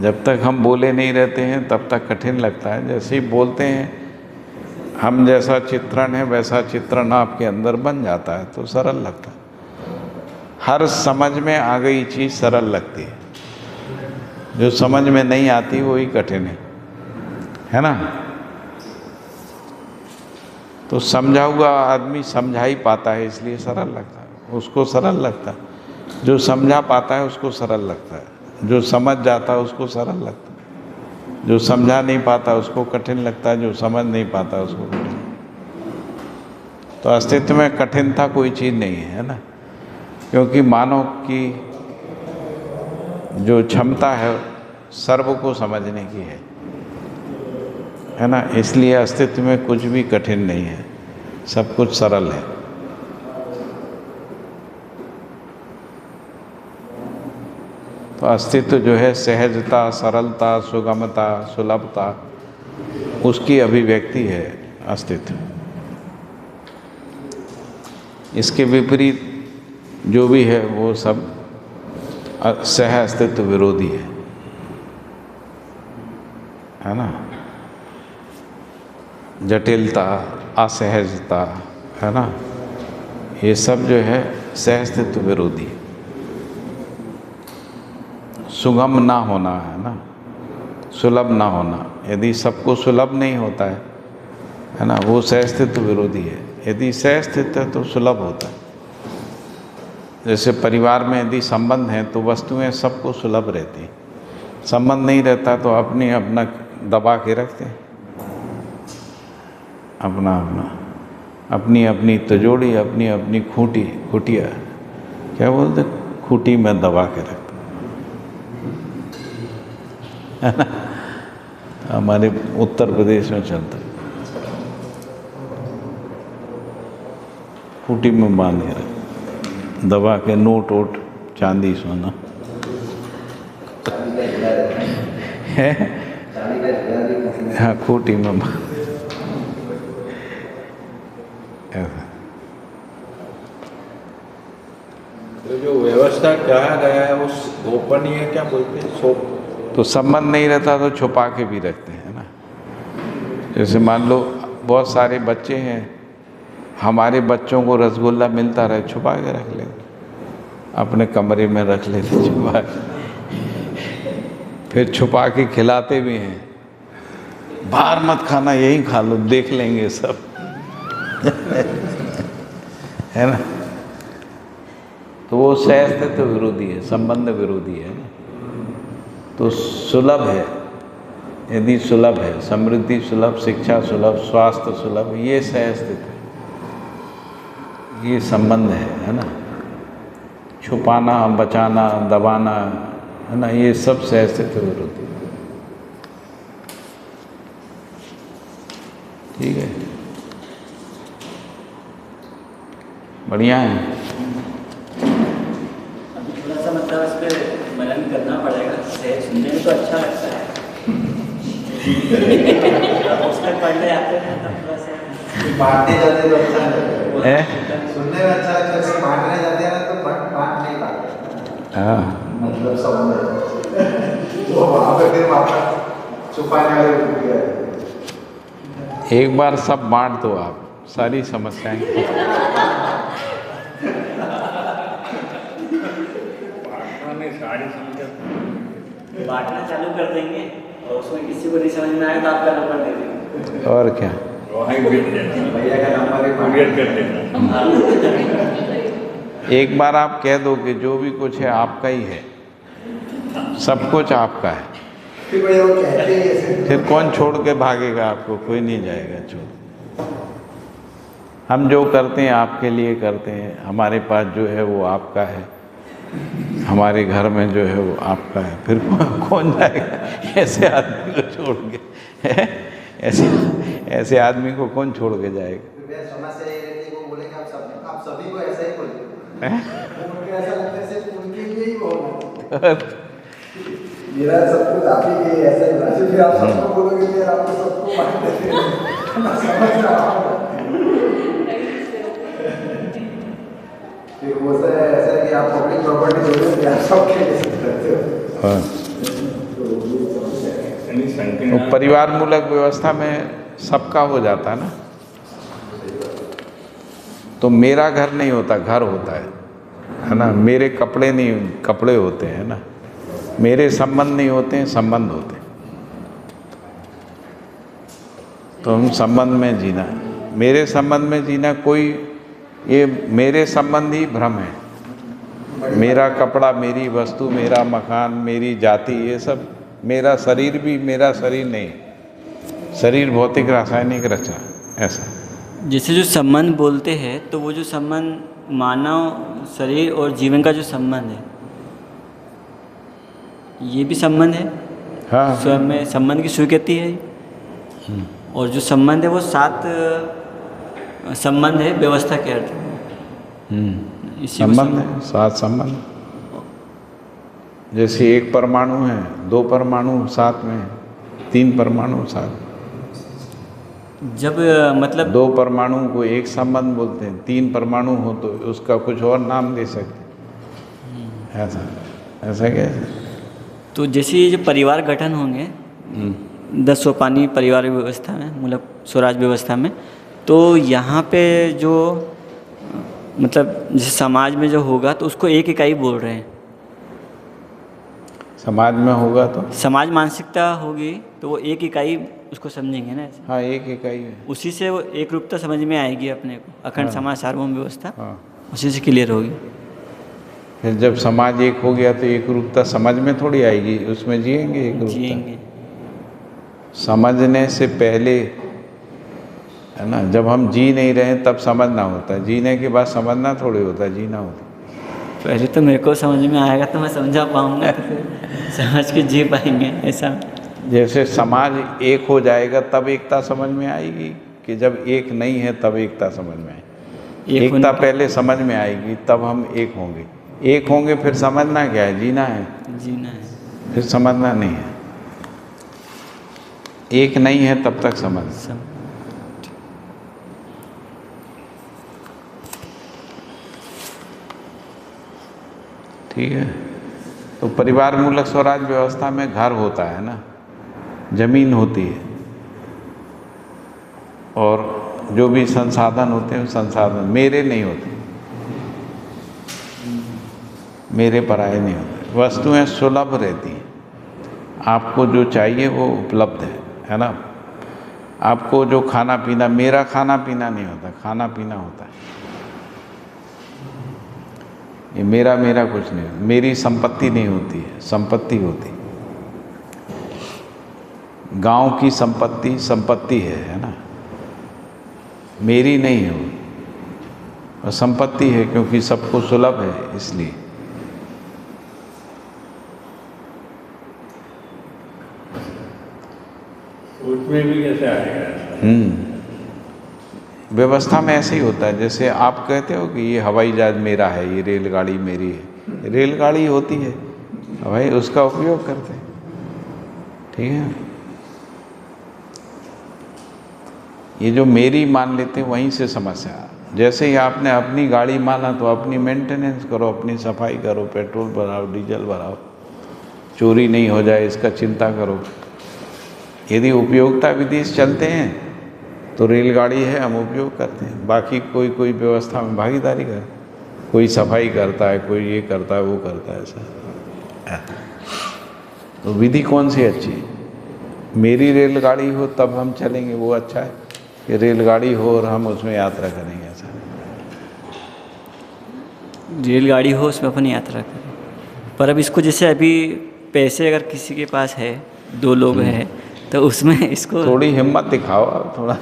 जब तक हम बोले नहीं रहते हैं तब तक कठिन लगता है। जैसे ही बोलते हैं हम, जैसा चित्रण है वैसा चित्रण आपके अंदर बन जाता है तो सरल लगता है। हर समझ में आ गई चीज़ सरल लगती है, जो समझ में नहीं आती वही कठिन है ना। तो समझा हुआ आदमी समझा ही पाता है, इसलिए सरल लगता है, उसको सरल लगता है। जो समझा पाता है उसको सरल लगता है, जो समझ जाता है उसको सरल लगता है, जो समझा नहीं पाता उसको कठिन लगता है, जो समझ नहीं पाता उसको कठिन। तो अस्तित्व में कठिनता कोई चीज़ नहीं है ना, क्योंकि मानव की जो क्षमता है सर्व को समझने की है ना। इसलिए अस्तित्व में कुछ भी कठिन नहीं है, सब कुछ सरल है। तो अस्तित्व जो है सहजता, सरलता, सुगमता, सुलभता, उसकी अभिव्यक्ति है अस्तित्व। इसके विपरीत जो भी है वो सब सह अस्तित्व विरोधी है ना। जटिलता, असहजता, है ना, ये सब जो है सह अस्तित्व विरोधी है। सुगम ना होना है ना, सुलभ ना होना, यदि सबको सुलभ नहीं होता है ना, वो सह अस्तित्व विरोधी है। यदि सह अस्तित्व है तो सुलभ होता है। जैसे परिवार में यदि संबंध हैं तो वस्तुएं सबको सुलभ रहती हैं, संबंध नहीं रहता तो अपनी अपना दबा के रखते हैं, अपना अपनी अपनी तजोड़ी, अपनी अपनी खूटिया क्या बोलते, खूटी में दबा के रखते है ना। हमारे उत्तर प्रदेश में चलता है, खूटी में बांध के रख, दबा के, नोट वोट चांदी सोना है, हाँ खूटी में बांध। तो जो व्यवस्था कहा गया है उस गोपनीय क्या बोलते हैं, तो संबंध नहीं रहता तो छुपा के भी रखते हैं ना। जैसे मान लो बहुत सारे बच्चे हैं, हमारे बच्चों को रसगुल्ला मिलता रहे, छुपा के रख लेते, अपने कमरे में रख लेते छुपा के, फिर छुपा के खिलाते भी हैं, बाहर मत खाना, यहीं खा लो, देख लेंगे सब है ना। तो वो सह अस्तित्व विरोधी है, संबंध विरोधी है ना। तो सुलभ है, यदि सुलभ है, समृद्धि सुलभ, शिक्षा सुलभ, स्वास्थ्य सुलभ, ये सह अस्तित्व है, ये संबंध है ना। छुपाना, बचाना, दबाना, है ना, ये सब सह अस्तित्व विरोधी। ठीक है, बढ़िया है। थोड़ा सा मतलब इस पर मनन करना पड़ेगा। सुनने में तो अच्छा लगता है पुस्तक पढ़ने आते हैं तब थोड़ा सा बांटने जाते तो अच्छा लगता है, सुनने में अच्छा लगता है, बांटने जाते हैं ना तो बांट नहीं पाते, हाँ मतलब सब तो वहाँ पे फिर वापस छुपाने वाले रुक गए। एक बार सब बांट दो आप, सारी समस्याएं। बांटना चालू कर देंगे और उसमें किसी को नहीं समझ में आए तो आपका नंबर दे देंगे। और क्या, भैया का नंबर एक बार आप कह दो कि जो भी कुछ है आपका ही है, सब कुछ आपका है, फिर भैया वो कहते हैं ऐसे, फिर कौन छोड़ के भागेगा आपको, कोई नहीं जाएगा छोड़। हम जो करते हैं आपके लिए करते हैं, हमारे पास जो है वो आपका है, हमारे घर में जो है वो आपका है, फिर कौन जाएगा ऐसे आदमी को छोड़ के ऐसे आदमी को कौन छोड़ के जाएगा। समस्या ये रहती है, वो बोलेंगे आप आप सभी को ऐसा ही बोलिए। उनको ऐसा लगता है सिर्फ उनके लिए ही बोलना। मेरा सब कुछ आप ही के ऐसा ही राशि फिर आप सबको बोलोगे फिर आपको सबको मान देते हैं। मैं समझ रहा हूँ। फिर वो ऐसा है कि आप पब्लिक प्रॉपर्टी दे रहे हो, आप सबके लिए करते हो। हाँ। तो परिवार मूलक व्यवस्था में सबका हो जाता है ना। तो मेरा घर नहीं होता, घर होता है ना। मेरे कपड़े नहीं, कपड़े होते हैं ना। मेरे संबंध नहीं होते हैं, संबंध होते हैं। तो हम संबंध में जीना, मेरे संबंध में जीना, कोई ये मेरे संबंध ही भ्रम है। मेरा कपड़ा, मेरी वस्तु, मेरा मकान, मेरी जाति, ये सब मेरा शरीर भी मेरा शरीर नहीं। शरीर भौतिक रासायनिक रचना ऐसा। जैसे जो संबंध बोलते हैं तो वो जो संबंध मानव शरीर और जीवन का जो संबंध है, ये भी संबंध है। हाँ, स्वयं में संबंध की स्वीकृति है। और जो संबंध है वो 7 संबंध है व्यवस्था के अर्थ में। इसी को संबंध है, 7 संबंध। जैसे 1 परमाणु है, 2 परमाणु साथ में, 3 परमाणु साथ। जब मतलब 2 परमाणु को एक संबंध बोलते हैं, 3 परमाणु हो तो उसका कुछ और नाम दे सकते। ऐसा ऐसा कैसे? तो जैसे ये जो परिवार गठन होंगे 10 सोपानी परिवार व्यवस्था में, मतलब स्वराज व्यवस्था में, तो यहाँ पे जो मतलब जैसे समाज में जो होगा तो उसको एक इकाई बोल रहे हैं। समाज में होगा तो समाज मानसिकता होगी तो वो एक इकाई उसको समझेंगे ना ऐसे। हाँ, एक इकाई है। उसी से वो एक रूपता समझ में आएगी अपने को। अखंड हाँ। समाज सार्वभौम व्यवस्था हाँ। उसी से क्लियर होगी। फिर जब समाज एक हो गया तो एक रूपता समझ में थोड़ी आएगी, उसमें जिएंगे एक रूपता। जिएंगे। समझने से पहले है ना, जब हम जी नहीं रहे तब समझना होता है, जीने के बाद समझना थोड़ी होता है, जीना होता है। पहले तो मेरे को समझ में आएगा तो मैं समझा पाऊँगा, तो फिर समझ के जी पाएंगे ऐसा। जैसे समाज एक हो जाएगा तब एकता समझ में आएगी, कि जब एक नहीं है तब एकता समझ में आएगी। एक एकता पहले समझ में आएगी तब हम एक होंगे। एक होंगे फिर समझना क्या है? जीना है, जीना है। फिर समझना नहीं है। एक नहीं है तब तक समझ। ठीक है। तो परिवार मूलक स्वराज व्यवस्था में घर होता है ना, जमीन होती है, और जो भी संसाधन होते हैं संसाधन मेरे नहीं होते, मेरे पराये नहीं होते। वस्तुएं सुलभ रहती हैं, आपको जो चाहिए वो उपलब्ध है ना। आपको जो खाना पीना, मेरा खाना पीना नहीं होता, खाना पीना होता है। ये मेरा मेरा कुछ नहीं, मेरी संपत्ति नहीं होती है, संपत्ति होती है। गांव की संपत्ति संपत्ति है ना, मेरी नहीं है वो, और संपत्ति है क्योंकि सबको सुलभ है इसलिए। उसमें भी कैसे आएगा? व्यवस्था में ऐसे ही होता है। जैसे आप कहते हो कि ये हवाई जहाज मेरा है, ये रेलगाड़ी मेरी है, रेलगाड़ी होती है भाई, उसका उपयोग करते हैं। ठीक है। ये जो मेरी मान लेते हैं वहीं से समस्या। जैसे ही आपने अपनी गाड़ी माना तो अपनी मेंटेनेंस करो, अपनी सफाई करो, पेट्रोल भराओ, डीजल भराओ, चोरी नहीं हो जाए इसका चिंता करो। यदि उपयोगिता विधि से चलते हैं तो रेलगाड़ी है, हम उपयोग करते हैं। बाकी कोई कोई व्यवस्था में भागीदारी करे, कोई सफाई करता है, कोई ये करता है, वो करता है, ऐसा। तो विधि कौन सी अच्छी है? मेरी रेलगाड़ी हो तब हम चलेंगे, वो अच्छा है कि रेलगाड़ी हो और हम उसमें यात्रा करेंगे, ऐसा। रेलगाड़ी हो उसमें अपन यात्रा करें। पर अब इसको जैसे अभी पैसे अगर किसी के पास है, 2 लोग हैं, तो उसमें इसको थोड़ी हिम्मत दिखाओ आप, थोड़ा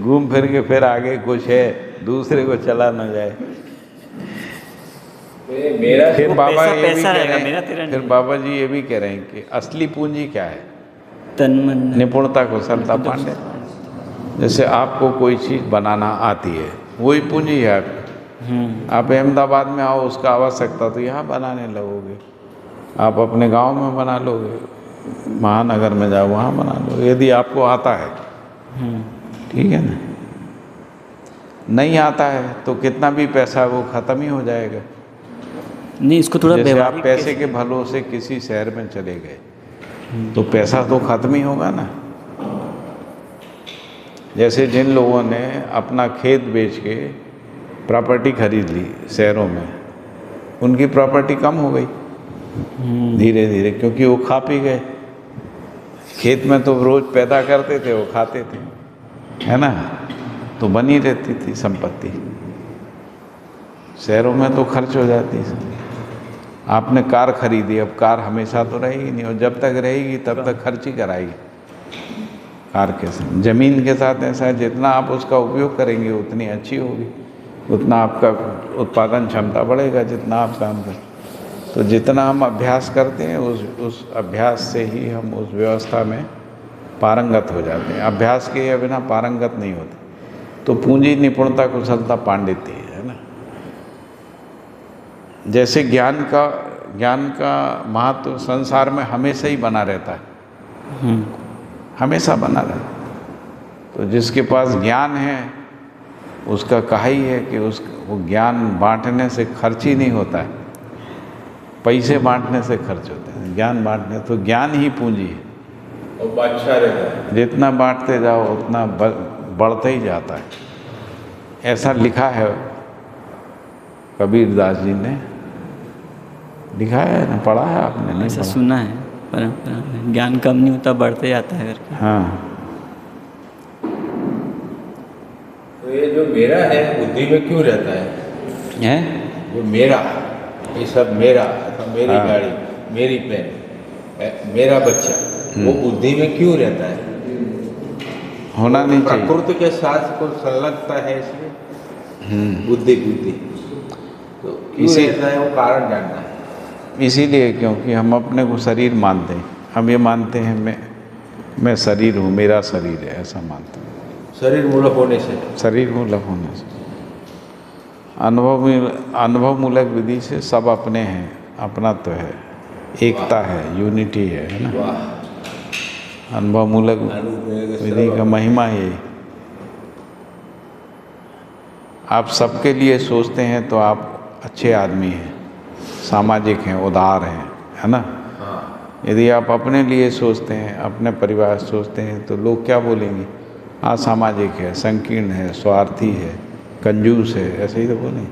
घूम फिर के फिर आगे कुछ है, दूसरे को चला ना जाए। मेरा फिर बाबा पैसा ये भी पैसा कह रहेगा, रहे मेरा तेरा हैं, फिर नहीं। बाबा जी ये भी कह रहे हैं कि असली पूंजी क्या है? तन मन निपुणता, कुशलता, पांडे। जैसे आपको कोई चीज़ बनाना आती है, वही पूंजी है आपकी। आप अहमदाबाद में आओ, उसका आवश्यकता तो यहाँ बनाने लगोगे। आप अपने गांव में बना लोगे, महानगर में जाओ वहाँ बना लो, यदि आपको आता है। ठीक है ना। नहीं आता है तो कितना भी पैसा वो ख़त्म ही हो जाएगा। नहीं, इसको थोड़ा जैसे आप व्यवहारिक पैसे के भरोसे किसी शहर में चले गए तो पैसा तो ख़त्म ही होगा ना। जैसे जिन लोगों ने अपना खेत बेच के प्रॉपर्टी खरीद ली शहरों में, उनकी प्रॉपर्टी कम हो गई धीरे धीरे, क्योंकि वो खा पी गए। खेत में तो रोज़ पैदा करते थे, वो खाते थे, है ना, तो बनी रहती थी संपत्ति। शहरों में तो खर्च हो जाती है। आपने कार खरीदी, अब कार हमेशा तो रहेगी नहीं, और जब तक रहेगी तब तक खर्च ही कराएगी कार के साथ। ज़मीन के साथ ऐसा है, जितना आप उसका उपयोग करेंगे उतनी अच्छी होगी, उतना आपका उत्पादन क्षमता बढ़ेगा, जितना आप काम करें। तो जितना हम अभ्यास करते हैं उस अभ्यास से ही हम उस व्यवस्था में पारंगत हो जाते हैं। अभ्यास के बिना पारंगत नहीं होते। तो पूंजी, निपुणता, कुशलता, पांडित्य है ना। जैसे ज्ञान का महत्व संसार में हमेशा ही बना रहता है, हमेशा बना रहता है। तो जिसके पास ज्ञान है उसका कहा ही है कि वो ज्ञान बांटने से खर्च ही नहीं होता है, पैसे बांटने से खर्च होते हैं। ज्ञान बांटने, तो ज्ञान ही पूंजी है और बादशाह रहता है। जितना बांटते जाओ उतना बढ़ते ही जाता है। ऐसा लिखा है कबीरदास जी ने, लिखा है ना, पढ़ा है आपने? नहीं ऐसा पढ़ा? सुना है परंपरा में, ज्ञान कम नहीं होता बढ़ते जाता है करके। हाँ। तो ये जो मेरा है बुद्धि में क्यों रहता है? हैं? जो मेरा, ये सब मेरा, अथवा मेरी हाँ। गाड़ी, मेरी पेन, मेरा बच्चा, वो बुद्धि में क्यों रहता है? होना नहीं चाहिए। प्रकृति के साथ को संलग्नता है इसमें बुद्धि तो क्यों रहता है, वो कारण जानना है। इसीलिए क्योंकि हम अपने को शरीर मानते हैं। हम ये मानते हैं मैं शरीर हूँ, मेरा शरीर है, ऐसा मानते हैं। शरीर मूलक होने से, शरीर मूलक होने से, अनुभव मूलक विधि से सब अपने हैं, अपना तो है, एकता है, यूनिटी है ना। वाह, अनुभव मूलक विधि का महिमा है। आप सबके लिए सोचते हैं तो आप अच्छे आदमी हैं, सामाजिक हैं, उदार हैं, है ना। यदि आप अपने लिए सोचते हैं, अपने परिवार सोचते हैं, तो लोग क्या बोलेंगे? असामाजिक है, संकीर्ण है, स्वार्थी है, कंजूस है, ऐसे ही तो बोलेंगे।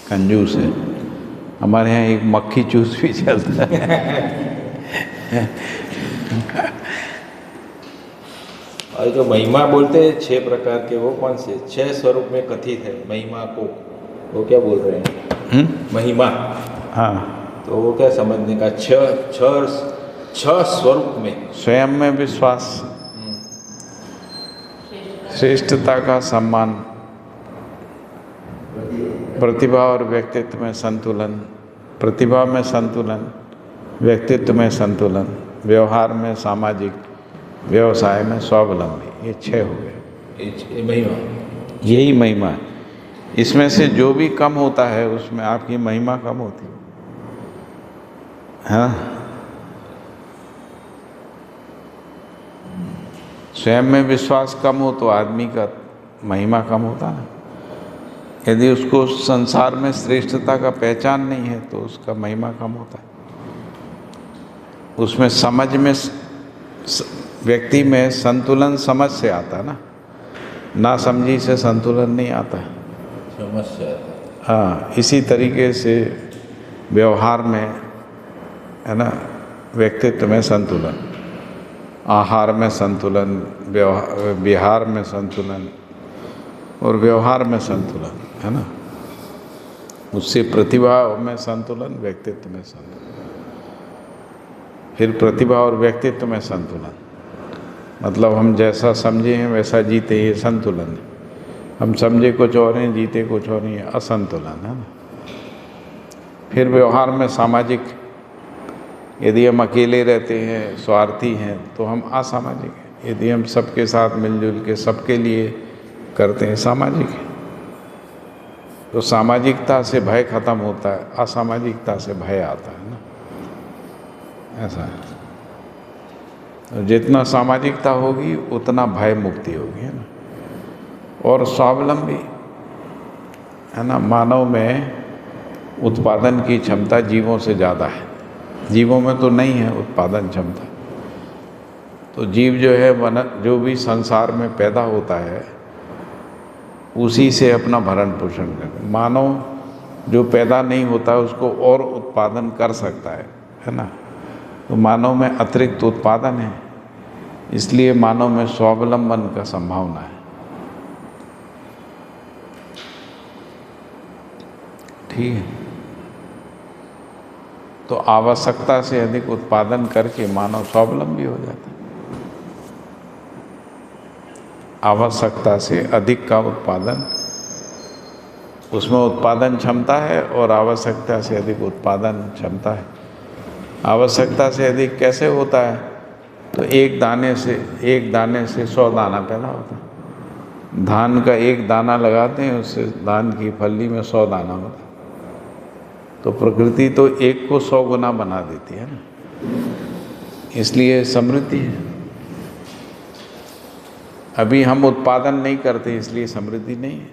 कंजूस है। हमारे यहाँ एक मक्खी चूस भी चलता है। और जो महिमा बोलते हैं 6 प्रकार के, वो कौन से 6 स्वरूप में कथित है महिमा को, वो क्या बोल रहे हैं? महिमा, हाँ, तो वो क्या समझने का? 6 स्वरूप में स्वयं में विश्वास, श्रेष्ठता का सम्मान, प्रतिभा और व्यक्तित्व में संतुलन, प्रतिभा में संतुलन, व्यक्तित्व में संतुलन, व्यवहार में सामाजिक, व्यवसाय में स्वावलंबी। ये 6 हो गए। ये महिमा, यही महिमा है। इसमें से जो भी कम होता है उसमें आपकी महिमा कम होती है। हाँ, स्वयं में विश्वास कम हो तो आदमी का महिमा कम होता है। यदि उसको संसार में श्रेष्ठता का पहचान नहीं है तो उसका महिमा कम होता है। उसमें समझ में, व्यक्ति में संतुलन समझ से आता है ना समझी से संतुलन नहीं आता। समस्या, हाँ, इसी तरीके से व्यवहार में, है ना, व्यक्तित्व में संतुलन, आहार में संतुलन, विहार में संतुलन और व्यवहार में संतुलन, है ना। उससे प्रतिभा में संतुलन, व्यक्तित्व में संतुलन, फिर प्रतिभा और व्यक्तित्व में संतुलन। मतलब हम जैसा समझे हैं वैसा जीते, ये संतुलन है। हम समझे कुछ और हैं, जीते कुछ और नहीं, असंतुलन है ना। फिर व्यवहार में सामाजिक यदि हम अकेले रहते हैं, स्वार्थी हैं, तो हम असामाजिक हैं। यदि हम सबके साथ मिलजुल के सबके लिए करते हैं, सामाजिक हैं। तो सामाजिकता से भय खत्म होता है, असामाजिकता से भय आता है ना, ऐसा है। तो जितना सामाजिकता होगी उतना भय मुक्ति होगी, है ना। और स्वावलंबी, है ना, मानव में उत्पादन की क्षमता जीवों से ज़्यादा है। जीवों में तो नहीं है उत्पादन क्षमता। तो जीव जो है जो भी संसार में पैदा होता है उसी से अपना भरण पोषण करता है। मानव जो पैदा नहीं होता उसको और उत्पादन कर सकता है ना। तो मानव में अतिरिक्त उत्पादन है, इसलिए मानव में स्वावलंबन का संभावना है। ठीक है। तो आवश्यकता से अधिक उत्पादन करके मानव स्वावलंबी हो जाता है। आवश्यकता से अधिक का उत्पादन, उसमें उत्पादन क्षमता है और आवश्यकता से अधिक उत्पादन क्षमता है। आवश्यकता से अधिक कैसे होता है? तो एक दाने से 100 दाना पैदा होता है। धान का एक दाना लगाते हैं, उससे धान की फली में 100 दाना होता है। तो प्रकृति तो एक को 100 गुना बना देती है ना, इसलिए समृद्धि है। अभी हम उत्पादन नहीं करते इसलिए समृद्धि नहीं है,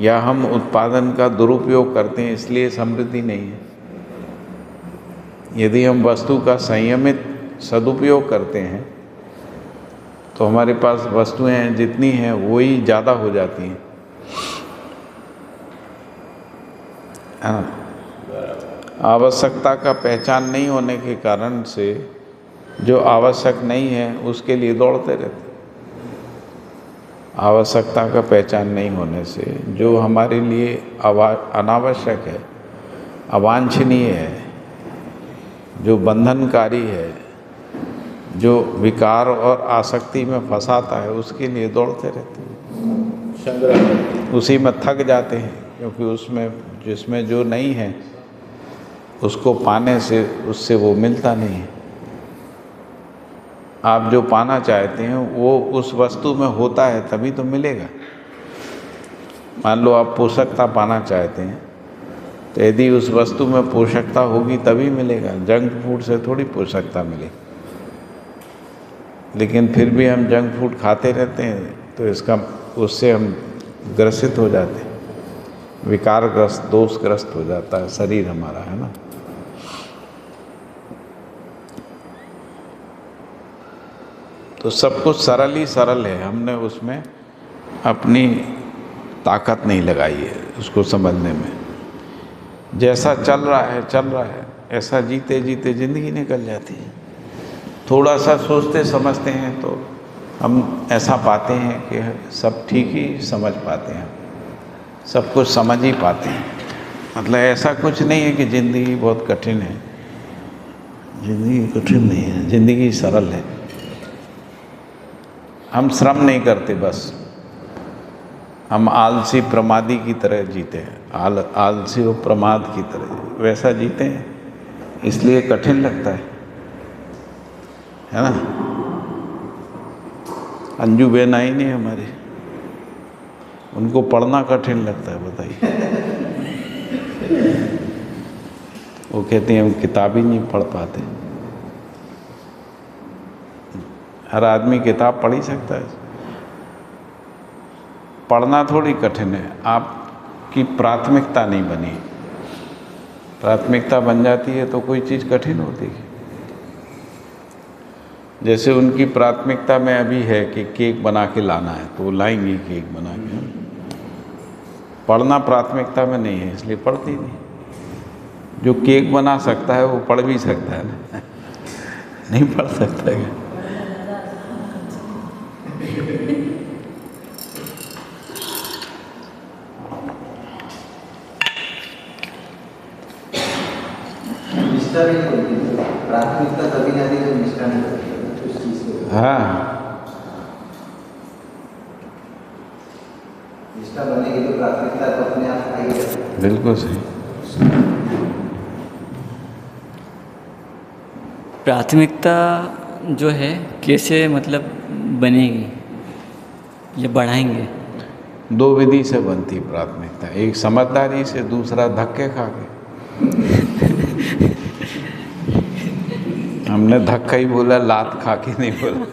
या हम उत्पादन का दुरुपयोग करते हैं इसलिए समृद्धि नहीं है। यदि हम वस्तु का संयमित सदुपयोग करते हैं तो हमारे पास वस्तुएं जितनी हैं वही ज़्यादा हो जाती हैं। आवश्यकता का पहचान नहीं होने के कारण से जो आवश्यक नहीं है उसके लिए दौड़ते रहते। आवश्यकता का पहचान नहीं होने से जो हमारे लिए अनावश्यक है, अवांछनीय है, जो बंधनकारी है, जो विकार और आसक्ति में फंसाता है, उसके लिए दौड़ते रहते हैं। उसी में थक जाते हैं, क्योंकि उसमें जिसमें जो नहीं है उसको पाने से उससे वो मिलता नहीं है। आप जो पाना चाहते हैं वो उस वस्तु में होता है तभी तो मिलेगा। मान लो आप पोषकता पाना चाहते हैं तो यदि उस वस्तु में पोषकता होगी तभी मिलेगा। जंक फूड से थोड़ी पोषकता मिलेगी। लेकिन फिर भी हम जंक फूड खाते रहते हैं तो उससे हम ग्रसित हो जाते हैं, विकारग्रस्त, दोषग्रस्त हो जाता है शरीर हमारा, है ना। तो सब कुछ सरल ही सरल है, हमने उसमें अपनी ताकत नहीं लगाई है उसको समझने में। जैसा चल रहा है ऐसा जीते जीते ज़िंदगी निकल जाती है। थोड़ा सा सोचते समझते हैं तो हम ऐसा पाते हैं कि सब ठीक ही समझ पाते हैं, सब कुछ समझ ही पाते हैं। मतलब ऐसा कुछ नहीं है कि ज़िंदगी बहुत कठिन है। ज़िंदगी कठिन नहीं है, ज़िंदगी सरल है। हम श्रम नहीं करते, बस हम आलसी प्रमादी की तरह जीते हैं। आलसी और प्रमाद की तरह वैसा जीते हैं, इसलिए कठिन लगता है ना। अंजू बेन आई नहीं हमारी, उनको पढ़ना कठिन लगता है, बताइए। वो कहते हैं हम किताब ही नहीं पढ़ पाते। हर आदमी किताब पढ़ ही सकता है, पढ़ना थोड़ी कठिन है। आपकी प्राथमिकता नहीं बनी, प्राथमिकता बन जाती है तो कोई चीज़ कठिन होती है। जैसे उनकी प्राथमिकता में अभी है कि केक बना के लाना है तो वो लाएंगे केक बना के। पढ़ना प्राथमिकता में नहीं है इसलिए पढ़ती नहीं। जो केक बना सकता है वो पढ़ भी सकता है ना, नहीं पढ़ सकता है। निष्ठा भी नहीं होती, प्राथमिकता तभी नहीं आती जब निष्ठा नहीं होती उस चीज़ को। हाँ, निष्ठा बनेगी तो प्राथमिकता तो अपने आप आएगी। बिल्कुल सही। प्राथमिकता जो है कैसे मतलब बनेगी या बढ़ाएंगे? दो विधि से बनती प्राथमिकता, एक समझदारी से, दूसरा धक्के खा के। हमने धक्का ही बोला, लात खा के नहीं बोला।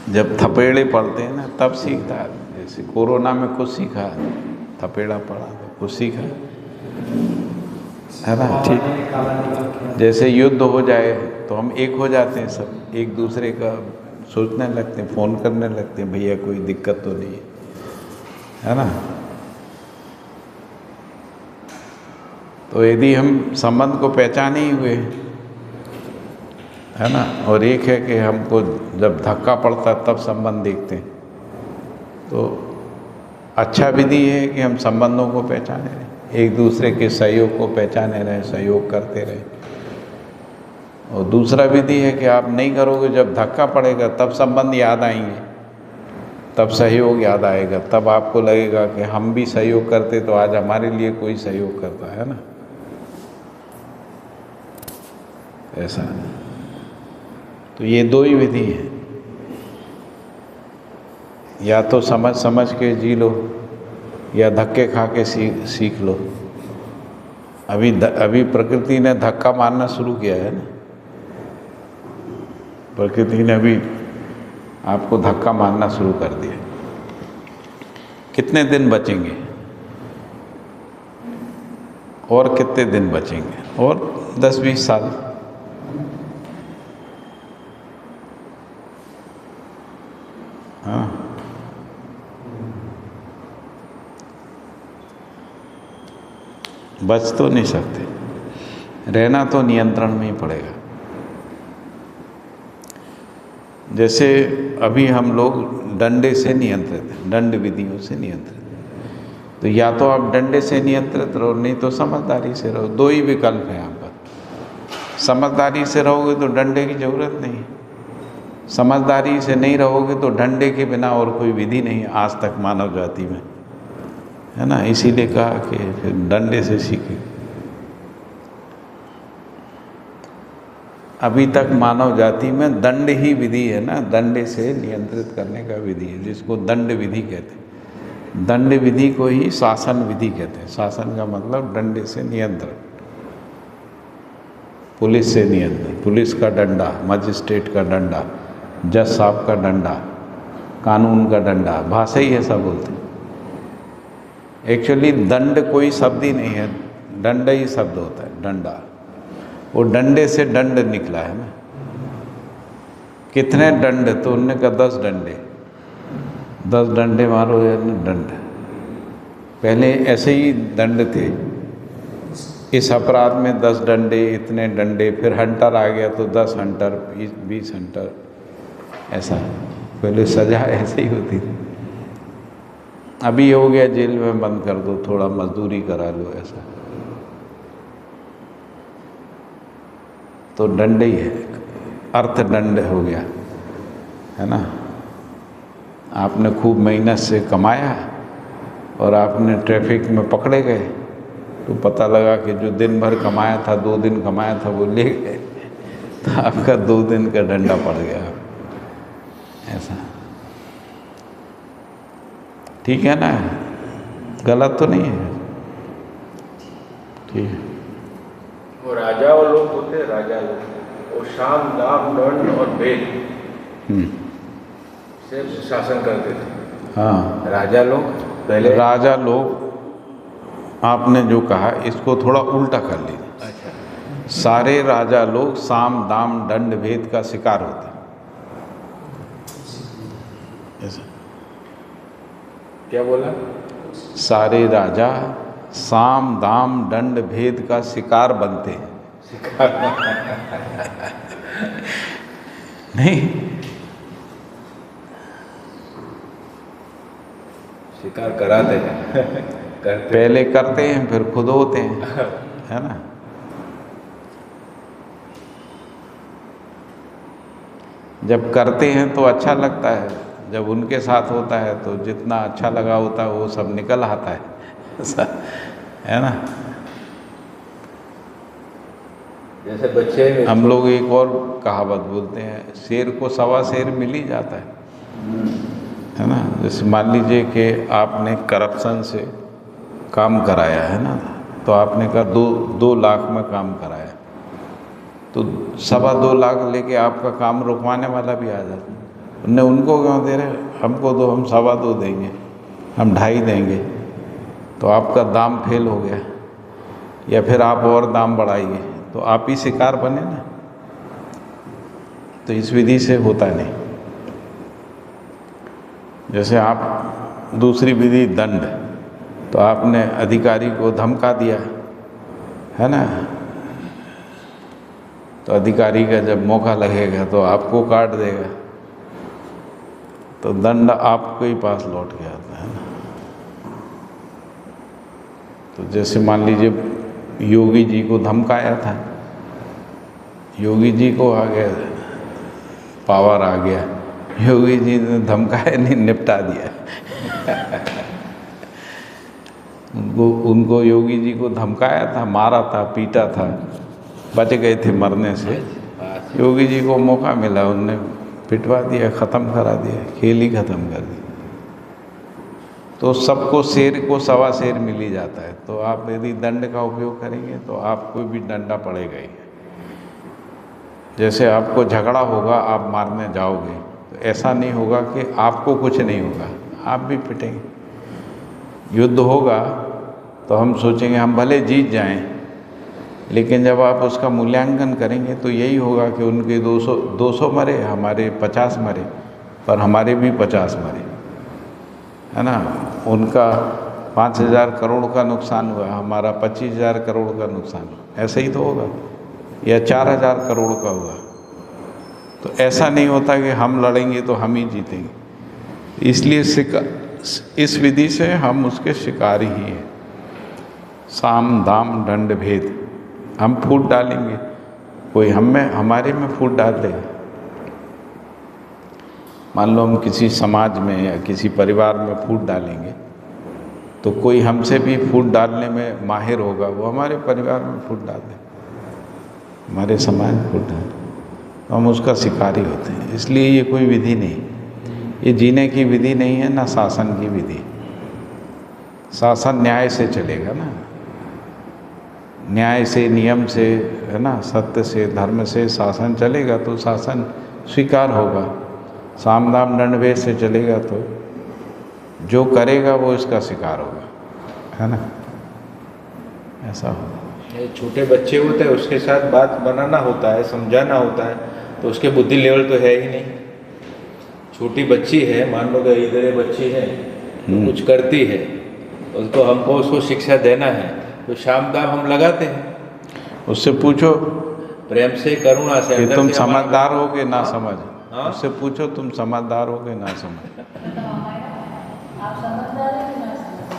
जब थपेड़े पड़ते हैं ना तब सीखता है। जैसे कोरोना में कुछ सीखा, थपेड़ा पड़ा तो कुछ सीखा, है ना? ठीक। जैसे युद्ध हो जाए तो हम एक हो जाते हैं, सब एक दूसरे का सोचने लगते हैं, फ़ोन करने लगते हैं, भैया कोई दिक्कत तो नहीं है ना? तो यदि हम संबंध को पहचाने ही हुए, है ना, और एक है कि हमको जब धक्का पड़ता तब संबंध देखते हैं, तो अच्छा विधि है कि हम संबंधों को पहचाने रहें, एक दूसरे के सहयोग को पहचाने रहें, सहयोग करते रहें। और दूसरा विधि है कि आप नहीं करोगे, जब धक्का पड़ेगा तब संबंध याद आएंगे, तब सहयोग याद आएगा, तब आपको लगेगा कि हम भी सहयोग करते तो आज हमारे लिए कोई सहयोग करता है ना, ऐसा। तो ये दो ही विधि है, या तो समझ समझ के जी लो या धक्के खा के सीख लो। अभी प्रकृति ने धक्का मारना शुरू किया है ना, प्रकृति ने अभी आपको धक्का मारना शुरू कर दिया। कितने दिन बचेंगे और कितने दिन बचेंगे? और 10-20 साल। हाँ, बच तो नहीं सकते, रहना तो नियंत्रण में ही पड़ेगा। जैसे अभी हम लोग डंडे से नियंत्रित हैं, दंड विधियों से नियंत्रित, तो या तो आप डंडे से नियंत्रित रहो, नहीं तो समझदारी से रहो। दो ही विकल्प हैं यहाँ पर। समझदारी से रहोगे तो डंडे की ज़रूरत नहीं, समझदारी से नहीं रहोगे तो डंडे के बिना और कोई विधि नहीं आज तक मानव जाति में, है ना? इसीलिए कहा कि फिर डंडे से सीखे। अभी तक मानव जाति में दंड ही विधि है ना, दंडे से नियंत्रित करने का विधि है, जिसको दंड विधि कहते हैं। दंड विधि को ही शासन विधि कहते हैं। शासन का मतलब डंडे से नियंत्रण, पुलिस से नियंत्रण, पुलिस का डंडा, मजिस्ट्रेट का डंडा, जज साहब का डंडा, कानून का डंडा, भाषा ही ऐसा बोलते हैं। एक्चुअली दंड कोई शब्द ही नहीं है, दंड ही शब्द होता है, डंडा। वो डंडे से दंड निकला है ना। कितने दंड? तो उनने कहा 10 डंडे, 10 डंडे मारो या दंड। पहले ऐसे ही दंड थे, इस अपराध में 10 डंडे, इतने डंडे, फिर हंटर आ गया तो 10 हंटर, 20 हंटर, ऐसा। पहले सजा ऐसे ही होती थी। अभी हो गया जेल में बंद कर दो, थोड़ा मजदूरी करा लो, ऐसा। तो दंड ही है, अर्थदंड हो गया, है ना? आपने खूब मेहनत से कमाया और आपने ट्रैफिक में पकड़े गए, तो पता लगा कि जो दिन भर कमाया था, 2 दिन कमाया था, वो ले गए, तो आपका 2 दिन का डंडा पड़ गया, ऐसा। ठीक है ना? गलत तो नहीं है? ठीक है। वो राजा और लोग होते हैं, राजा लोग, वो शाम दाम दंड और भेद से शासन करते थे। हाँ, राजा लोग पहले, राजा लोग, आपने जो कहा इसको थोड़ा उल्टा कर लीजिए। अच्छा, सारे राजा लोग साम दाम दंड भेद का शिकार होते हैं, ऐसा। क्या बोला? सारे राजा साम दाम दंड भेद का शिकार बनते हैं। नहीं, शिकार कराते हैं करते पहले करते हैं फिर खुद होते हैं, है ना? जब करते हैं तो अच्छा लगता है, जब उनके साथ होता है तो जितना अच्छा लगा होता है वो सब निकल आता है ऐसा है ना। जैसे बच्चे हम लोग एक और कहावत बोलते हैं, शेर को सवा शेर मिल ही जाता है ना। जैसे मान लीजिए कि आपने करप्शन से काम कराया है ना, तो आपने कहा 2 लाख में काम कराया, तो 2.25 लाख लेके आपका काम रुकवाने वाला भी आ जाता है। उन्हें उनको क्यों दे रहे, हमको दो, हम 2.25 देंगे, हम 2.5 देंगे, तो आपका दाम फेल हो गया, या फिर आप और दाम बढ़ाइए तो आप ही शिकार बने ना। तो इस विधि से होता नहीं। जैसे आप दूसरी विधि दंड, तो आपने अधिकारी को धमका दिया है ना, तो अधिकारी का जब मौका लगेगा तो आपको काट देगा, तो दंड आपको ही पास लौट के आता है ना। तो जैसे मान लीजिए योगी जी को धमकाया था, योगी जी को आ गया पावर, आ गया, योगी जी ने धमकाया नहीं, निपटा दिया उनको योगी जी को धमकाया था, मारा था, पीटा था, बच गए थे मरने से। योगी जी को मौका मिला, उनने पिटवा दिया, ख़त्म करा दिया, खेल ही ख़त्म कर दी। तो सबको शेर को सवा शेर मिल ही जाता है। तो आप यदि दंड का उपयोग करेंगे तो आपको भी डंडा पड़ेगा ही। जैसे आपको झगड़ा होगा, आप मारने जाओगे, तो ऐसा नहीं होगा कि आपको कुछ नहीं होगा, आप भी पिटेंगे। युद्ध होगा तो हम सोचेंगे हम भले जीत जाएं, लेकिन जब आप उसका मूल्यांकन करेंगे तो यही होगा कि उनके 200 मरे, हमारे 50 मरे, पर हमारे भी 50 मरे, है ना। उनका 5,000 करोड़ का नुकसान हुआ, हमारा 25,000 करोड़ का नुकसान हुआ, ऐसा ही तो होगा, या 4,000 करोड़ का हुआ। तो ऐसा नहीं होता कि हम लड़ेंगे तो हम ही जीतेंगे। इसलिए इस विधि से हम उसके शिकारी ही हैं। साम दाम दंड भेद, हम फूट डालेंगे, कोई हमारे में फूट डाल देगा। मान लो हम किसी समाज में या किसी परिवार में फूट डालेंगे, तो कोई हमसे भी फूट डालने में माहिर होगा, वो हमारे परिवार में फूट डाल दे, हमारे समाज में फूट डाल, तो हम उसका शिकारी होते हैं। इसलिए ये कोई विधि नहीं, ये जीने की विधि नहीं है, ना शासन की विधि। शासन न्याय से चलेगा ना, न्याय से, नियम से, है ना, सत्य से, धर्म से शासन चलेगा तो शासन स्वीकार होगा। साम दाम दंड भेद से चलेगा तो जो करेगा वो इसका शिकार होगा, है ना, ऐसा होगा। ये छोटे बच्चे होते हैं, उसके साथ बात बनाना होता है, समझाना होता है, तो उसके बुद्धि लेवल तो है ही नहीं। छोटी बच्ची है, मान लो कि इधर ये बच्ची है तो कुछ करती है, उसको हमको उसको शिक्षा देना है, तो शाम दाम हम लगाते हैं। उससे पूछो प्रेम से, करुणा से, कि अंदर तुम से हमारा- समझदार हो कि ना समझ। हाँ? उससे पूछो तुम समझदार हो कि ना समझ। आप समझदार हैं कि ना समझदार?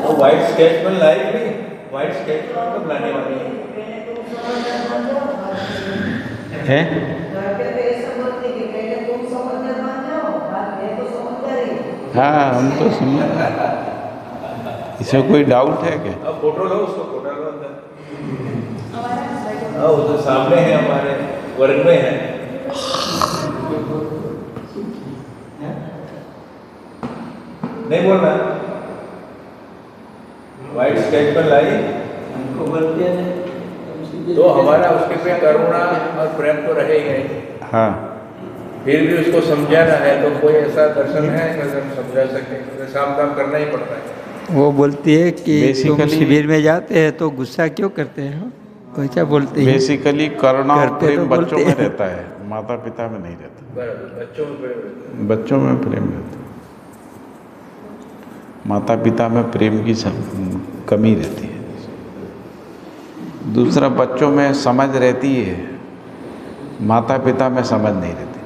तो व्हाइट स्केच पेन लाई नहीं, व्हाइट स्केच पेन कब लाने वाली है? हाँ, हम तो समझ, इसमें कोई डाउट है क्या? अब फोटो लो, उसको फोटो लो अंदर। हाँ, वो तो सामने है, हमारे वर्ग में है। नहीं बोलना, व्हाइट स्केच पेन लाई हमको बोलते हैं तो हमारा उसके पे करुणा और प्रेम तो रहेगा ही। हाँ, फिर भी उसको समझाना है तो कोई ऐसा दर्शन है कि हम समझा सकें, तो शाम काम करना ही पड़ता है। वो बोलती है कि तुम Basically- शिविर में जाते हैं तो गुस्सा क्यों करते हो, वैसा बोलती है। बेसिकली करुणा और करते प्रेम तो बच्चों बोलते में हैं। रहता है, माता पिता में नहीं रहता। बराबर, बच्चों में प्रेम रहता है। बच्चों में प्रेम रहता है, माता पिता में प्रेम की कमी रहती है। दूसरा, बच्चों में समझ रहती है, माता पिता में समझ नहीं रहती।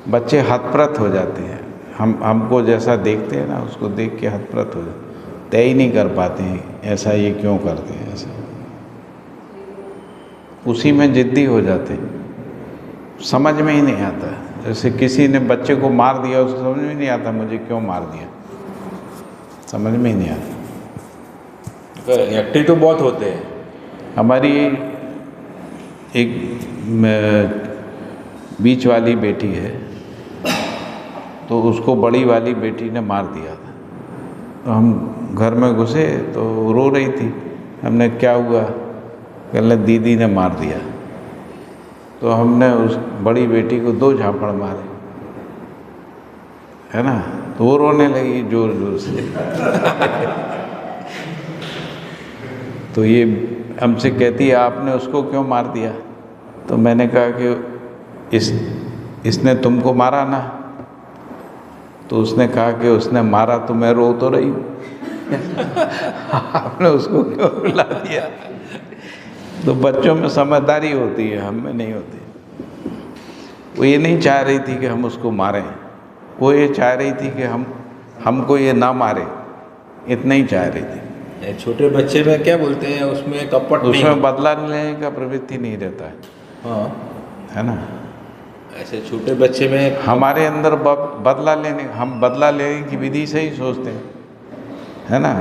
बच्चे हतप्रत हो जाते हैं। हमको जैसा देखते हैं ना, उसको देख के हतप्रत हो जाते, तय ही नहीं कर पाते हैं ऐसा ये क्यों करते हैं ऐसा, उसी में जिद्दी हो जाते हैं, समझ में ही नहीं आता। जैसे किसी ने बच्चे को मार दिया, उसको समझ में नहीं आता मुझे क्यों मार दिया, समझ में ही नहीं आता। एक्टिव तो बहुत होते हैं। हमारी एक बीच वाली बेटी है, तो उसको बड़ी वाली बेटी ने मार दिया था। तो हम घर में घुसे तो रो रही थी। हमने क्या हुआ, कहने दीदी ने मार दिया। तो हमने उस बड़ी बेटी को 2 झापड़ मारे, है ना, तो वो रोने लगी जोर जोर से। तो ये हमसे कहती है आपने उसको क्यों मार दिया। तो मैंने कहा कि इसने तुमको मारा ना। तो उसने कहा कि उसने मारा तो मैं रो तो रही हूँ। आपने उसको क्यों रुला दिया। तो बच्चों में समझदारी होती है, हम में नहीं होती। वो ये नहीं चाह रही थी कि हम उसको मारें, वो ये चाह रही थी कि हमको ये ना मारे, इतना ही चाह रही थी। छोटे बच्चे में क्या बोलते हैं, उसमें कपट नहीं, उसमें बदला लेने का प्रवृत्ति नहीं रहता है। हाँ, है ना। ऐसे छोटे बच्चे में हमारे अंदर बदला लेने, हम बदला लेने की विधि से ही सोचते हैं, है ना।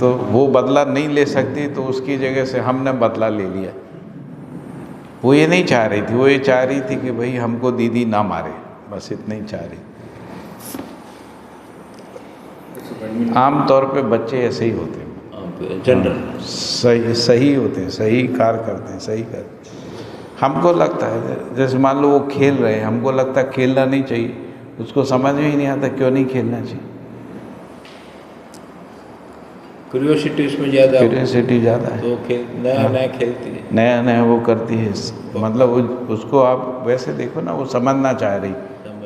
तो वो बदला नहीं ले सकती, तो उसकी जगह से हमने बदला ले लिया। वो ये नहीं चाह रही थी, वो ये चाह रही थी कि भाई हमको दीदी ना मारे, बस इतना ही चाह रही। आम तौर पे बच्चे ऐसे ही होते हैं, जनरल सही होते हैं, सही कार्य करते हैं, सही करते हैं। हमको लगता है जैसे मान लो वो खेल रहे हैं, हमको लगता है खेलना नहीं चाहिए, उसको समझ में ही नहीं आता क्यों नहीं खेलना चाहिए। क्यूरियोसिटी उसमें ज़्यादा, क्यूरियोसिटी ज़्यादा है, तो नया नया खेलती है, नया नया वो करती है। मतलब उसको आप वैसे देखो ना, वो समझना चाह रही,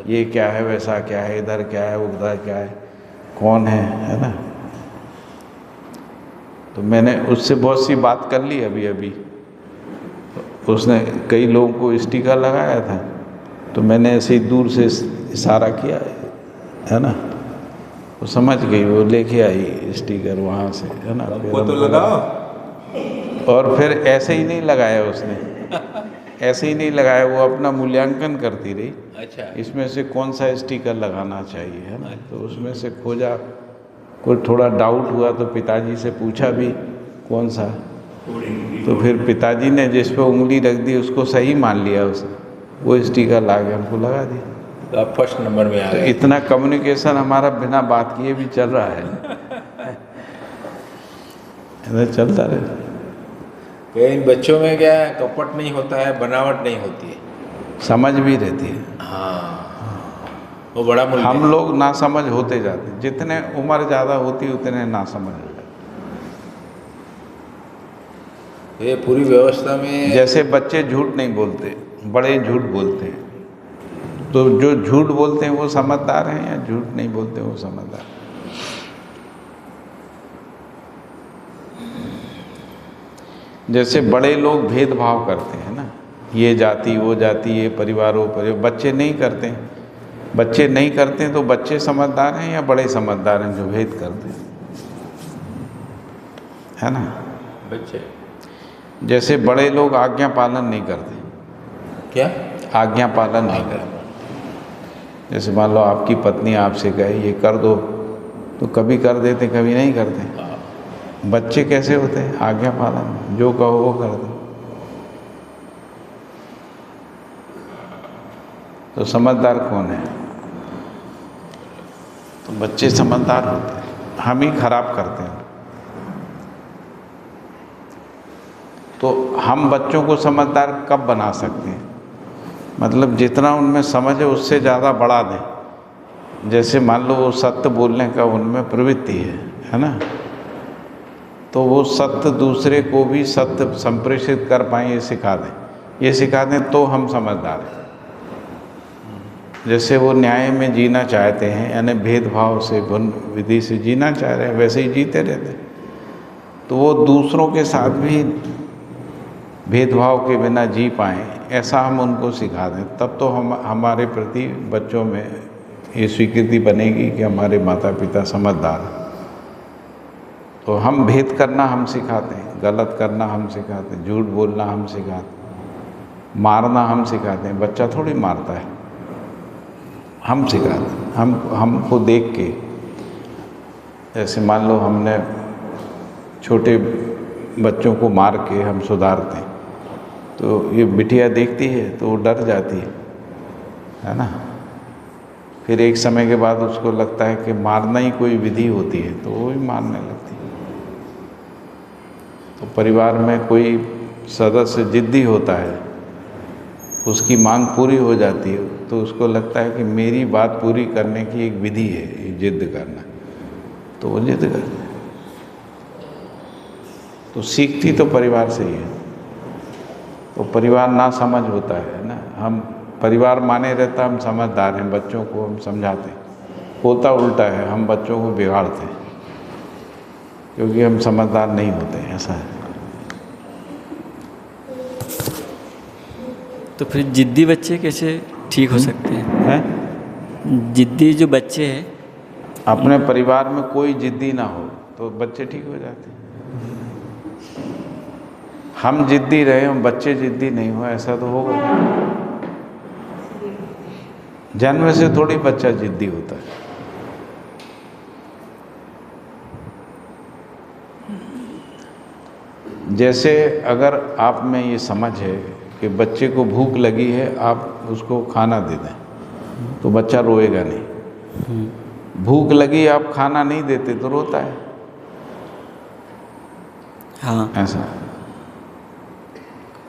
ये क्या है, वैसा क्या है, इधर क्या है, उधर क्या है, कौन है ना। तो मैंने उससे बहुत सी बात कर ली अभी। उसने कई लोगों को स्टिकर लगाया था, तो मैंने ऐसे ही दूर से इशारा किया, है ना। वो समझ गई, वो लेके आई स्टिकर वहाँ से, है ना। वो तो लगाओ। और फिर ऐसे ही नहीं लगाया उसने, ऐसे ही नहीं लगाया, वो अपना मूल्यांकन करती रही। अच्छा, इसमें से कौन सा स्टिकर लगाना चाहिए, है ना। तो उसमें से खोजा, कोई थोड़ा डाउट हुआ तो पिताजी से पूछा भी कौन सा, तो फिर पिताजी ने जिस पे उंगली रख दी उसको सही मान लिया, उसने वो स्टिकर ला के हमको लगा दी। तो आप फर्स्ट नंबर में आ तो गए। इतना कम्युनिकेशन हमारा बिना बात किए भी चल रहा है, ऐसा चलता रहे। इन बच्चों में क्या है, कपट नहीं होता है, बनावट नहीं होती है, समझ भी रहती है। हाँ, वो बड़ा मूल्य हम है। लोग नासमझ होते जाते हैं, जितने उम्र ज़्यादा होती उतने नासमझ हो जाते। ये पूरी व्यवस्था में जैसे बच्चे झूठ नहीं बोलते, बड़े झूठ बोलते हैं, तो जो झूठ बोलते हैं वो समझदार हैं, या झूठ नहीं बोलते वो समझदार। जैसे बड़े लोग भेदभाव करते हैं ना, ये जाति वो जाति, ये परिवार वो परिवार, बच्चे नहीं करते हैं। बच्चे नहीं करते हैं तो बच्चे समझदार हैं या बड़े समझदार हैं जो भेद करते हैं, है ना। बच्चे जैसे बड़े लोग आज्ञा पालन नहीं करते, क्या आज्ञा पालन नहीं करते। जैसे मान लो आपकी पत्नी आपसे कहे ये कर दो, तो कभी कर देते, कभी नहीं करते। बच्चे कैसे होते हैं, आज्ञा पालन, जो कहो वो कर दो। तो समझदार कौन है, तो बच्चे समझदार होते हैं, हम ही खराब करते हैं। तो हम बच्चों को समझदार कब बना सकते हैं, मतलब जितना उनमें समझ है उससे ज़्यादा बढ़ा दें। जैसे मान लो वो सत्य बोलने का उनमें प्रवृत्ति है ना, तो वो सत्य दूसरे को भी सत्य संप्रेषित कर पाएँ, ये सिखा दें तो हम समझदार हैं। जैसे वो न्याय में जीना चाहते हैं, यानी भेदभाव से, गुण विधि से जीना चाह रहे हैं, वैसे ही जीते रहते हैं, तो वो दूसरों के साथ भी भेदभाव के बिना जी पाएँ, ऐसा हम उनको सिखा दें, तब तो हम हमारे प्रति बच्चों में ये स्वीकृति बनेगी कि हमारे माता पिता समझदार हैं। तो हम भेद करना हम सिखाते हैं, गलत करना हम सिखाते हैं, झूठ बोलना हम सिखाते हैं, मारना हम सिखाते हैं। बच्चा थोड़ी मारता है, हम सिखाते हैं। हमको देख के, जैसे मान लो हमने छोटे बच्चों को मार के हम सुधारते हैं, तो ये बिटिया देखती है तो वो डर जाती है ना। फिर एक समय के बाद उसको लगता है कि मारना ही कोई विधि होती है, तो वो भी मारने लगती है। तो परिवार में कोई सदस्य जिद्दी होता है, उसकी मांग पूरी हो जाती है, तो उसको लगता है कि मेरी बात पूरी करने की एक विधि है ये जिद करना, तो वो जिद करते हैं। तो सीखती तो परिवार से ही है। तो परिवार ना समझ होता है ना, हम परिवार माने रहता हम समझदार हैं, बच्चों को हम समझाते हैं। होता उल्टा है, हम बच्चों को बिगाड़ते हैं क्योंकि हम समझदार नहीं होते, ऐसा है। तो फिर जिद्दी बच्चे कैसे ठीक हो सकते हैं? जिद्दी जो बच्चे हैं, अपने परिवार में कोई जिद्दी ना हो तो बच्चे ठीक हो जाते हैं। हम जिद्दी रहे, हम बच्चे जिद्दी नहीं हो, ऐसा तो होगा। जन्म से थोड़ी बच्चा जिद्दी होता है। जैसे अगर आप में ये समझ है कि बच्चे को भूख लगी है, आप उसको खाना दे दें तो बच्चा रोएगा नहीं। भूख लगी आप खाना नहीं देते तो रोता है। हाँ, ऐसा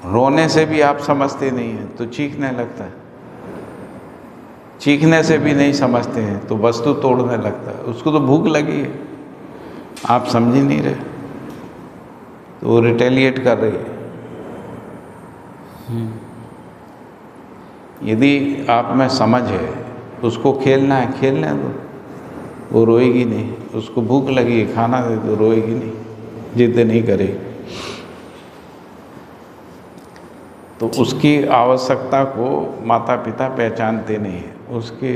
रोने से भी आप समझते नहीं हैं तो चीखने लगता है, चीखने से भी नहीं समझते हैं तो वस्तु तोड़ने लगता है। उसको तो भूख लगी है, आप समझ ही नहीं रहे, तो वो रिटेलिएट कर रही है। यदि आप में समझ है, उसको खेलना है खेलने दो, वो रोएगी नहीं। उसको भूख लगी है, खाना दे दो, रोएगी नहीं, जिद नहीं करेगी। तो उसकी आवश्यकता को माता पिता पहचानते नहीं हैं। उसके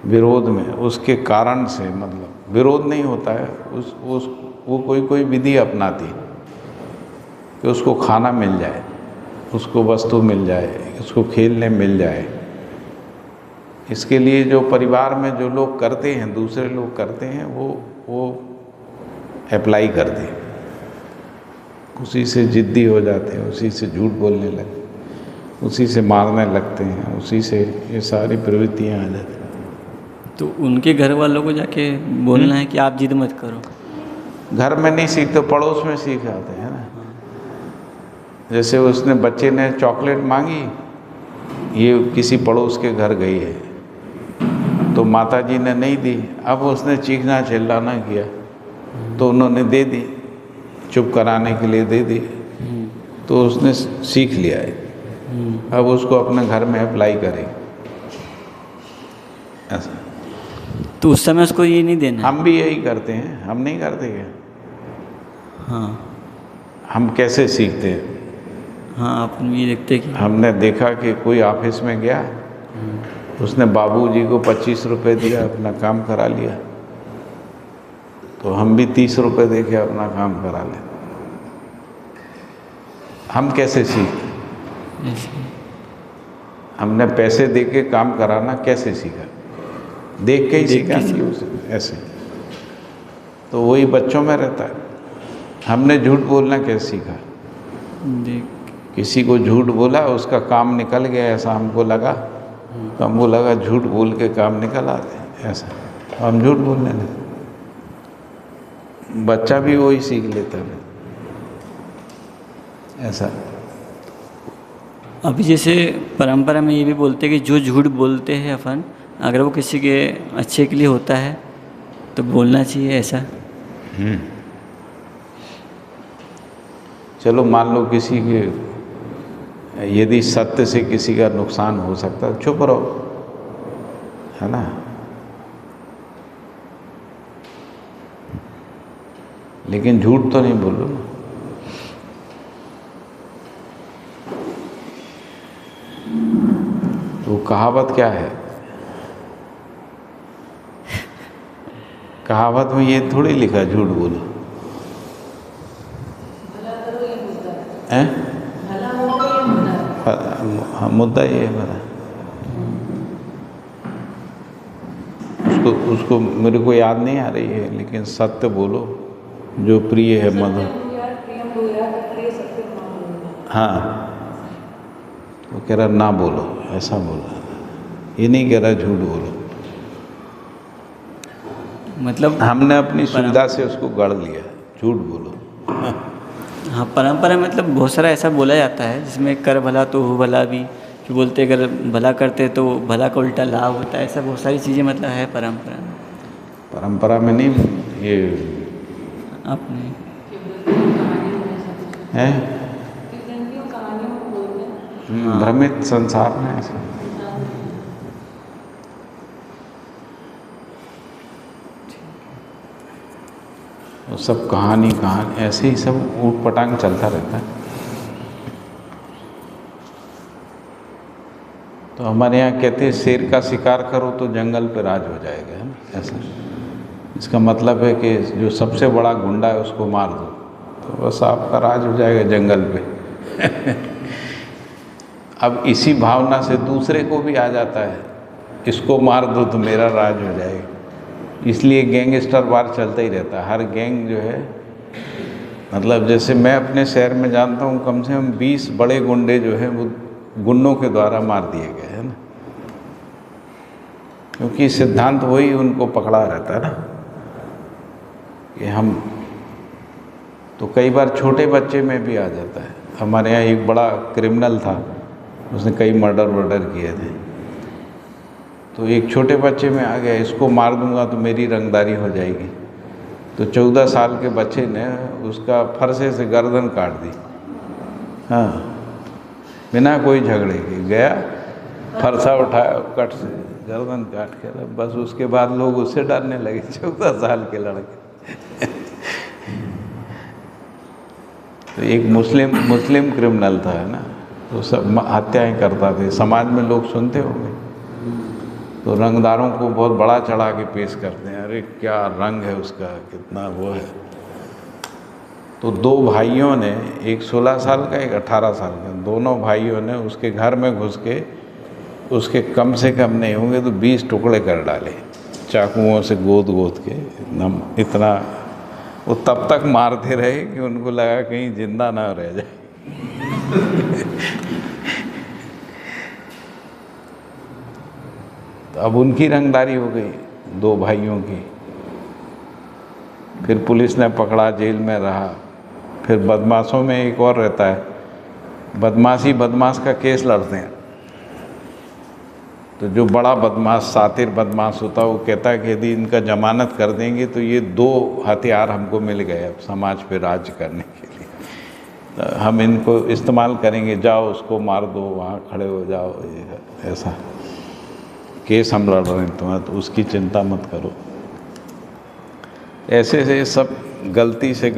विरोध में, उसके कारण से, मतलब विरोध नहीं होता है, वो कोई विधि अपनाती है कि उसको खाना मिल जाए, उसको वस्तु मिल जाए, उसको खेलने मिल जाए। इसके लिए जो परिवार में जो लोग करते हैं, दूसरे लोग करते हैं, वो अप्लाई करते हैं, उसी से जिद्दी हो जाते हैं, उसी से झूठ बोलने लगते, उसी से मारने लगते हैं, उसी से ये सारी प्रवृत्तियाँ आ जाती हैं। तो उनके घर वालों को जाके बोलना है कि आप जिद मत करो। घर में नहीं सीखते, पड़ोस में सीख आते हैं ना। जैसे उसने, बच्चे ने चॉकलेट मांगी, ये किसी पड़ोस के घर गई है, तो माताजी ने नहीं दी। अब उसने चीखना चिल्लाना किया तो उन्होंने दे दी, चुप कराने के लिए दे दी, तो उसने सीख लिया है। अब उसको अपने घर में अप्लाई करे, ऐसा। तो उस समय उसको ये नहीं देना। हम भी यही करते हैं, हम नहीं करते क्या? हाँ हम कैसे सीखते हैं? हाँ, अपन ये देखते कि हमने देखा कि कोई ऑफिस में गया, उसने बाबूजी को 25 रुपए दिया, अपना काम करा लिया, तो हम भी 30 रुपए दे के अपना काम करा लें। हम कैसे सीखते? हमने पैसे दे के काम कराना कैसे सीखा? देख के ही सीखा नहीं उसे, ऐसे। तो वही बच्चों में रहता है। हमने झूठ बोलना कैसे सीखा? देख किसी को झूठ बोला, उसका काम निकल गया, ऐसा हमको लगा, तो हमको लगा झूठ बोल के काम निकल आते हैं, ऐसा। तो हम झूठ बोलने लगे। बच्चा भी वही सीख लेता है, ऐसा। अभी जैसे परंपरा में ये भी बोलते हैं कि जो झूठ बोलते हैं अपन, अगर वो किसी के अच्छे के लिए होता है तो बोलना चाहिए, ऐसा। चलो मान लो किसी के, यदि सत्य से किसी का नुकसान हो सकता है, चुप रहो, है ना। लेकिन झूठ तो नहीं बोलो ना। कहावत क्या है? कहावत में ये थोड़ी लिखा झूठ बोलो है। हाँ, मुद्दा ये है मेरा। उसको मेरे को याद नहीं आ रही है, लेकिन सत्य बोलो जो प्रिय है मधुर। हाँ, वो कह रहा ना बोलो, ऐसा बोला, ये नहीं कह रहा झूठ बोलो। मतलब हमने अपनी सुविधा से उसको गढ़ लिया, झूठ बोलो। हाँ, परंपरा मतलब बहुत सारा ऐसा बोला जाता है जिसमें कर भला तो हो भला भी, कि बोलते अगर भला करते तो भला का उल्टा लाभ होता है। ऐसा बहुत सारी चीज़ें मतलब है परंपरा में। परंपरा में नहीं, ये आपने है भ्रमित संसार में ऐसा। वो सब कहानी ऐसे ही सब ऊट पटांग चलता रहता है। तो हमारे यहाँ कहते हैं शेर का शिकार करो तो जंगल पे राज हो जाएगा, है ना, ऐसा। इसका मतलब है कि जो सबसे बड़ा गुंडा है उसको मार दो तो बस आपका राज हो जाएगा जंगल पे। अब इसी भावना से दूसरे को भी आ जाता है, इसको मार दो तो मेरा राज हो जाएगा। इसलिए गैंगस्टर वार चलता ही रहता है। हर गैंग जो है, मतलब जैसे मैं अपने शहर में जानता हूँ कम से कम 20 बड़े गुंडे जो हैं वो गुंडों के द्वारा मार दिए गए, है ना, क्योंकि सिद्धांत वही उनको पकड़ा रहता है ना कि हम। तो कई बार छोटे बच्चे में भी आ जाता है। हमारे यहाँ एक बड़ा क्रिमिनल था, उसने कई मर्डर किए थे, तो एक छोटे बच्चे में आ गया, इसको मार दूंगा तो मेरी रंगदारी हो जाएगी। तो 14 साल के बच्चे ने उसका फरसे से गर्दन काट दी। हाँ, बिना कोई झगड़े के गया, फरसा उठाया, कट से गर्दन काट के, बस उसके बाद लोग उससे डरने लगे। 14 साल के लड़के। तो एक मुस्लिम क्रिमिनल था, है ना, तो सब हत्याएं करता थे। समाज में लोग सुनते होंगे, तो रंगदारों को बहुत बड़ा चढ़ा के पेश करते हैं, अरे क्या रंग है उसका, कितना वो है। तो 2 भाइयों ने, एक 16 साल का, एक 18 साल का, दोनों भाइयों ने उसके घर में घुस के उसके कम से कम नहीं होंगे तो 20 टुकड़े कर डाले, चाकुओं से गोद के। इतना वो तब तक मारते रहे कि उनको लगा कहीं जिंदा ना रह जाए। तो अब उनकी रंगदारी हो गई 2 भाइयों की। फिर पुलिस ने पकड़ा, जेल में रहा। फिर बदमाशों में एक और रहता है, बदमाश का केस लड़ते हैं। तो जो बड़ा बदमाश, सातिर बदमाश होता है, वो कहता है कि यदि इनका जमानत कर देंगे तो ये 2 हथियार हमको मिल गए अब समाज पे राज करने के लिए, तो हम इनको इस्तेमाल करेंगे, जाओ उसको मार दो, वहाँ खड़े हो जाओ, ये ऐसा केस हम लड़ रहे हैं तुम्हें, तो उसकी चिंता मत करो। ऐसे से सब गलती से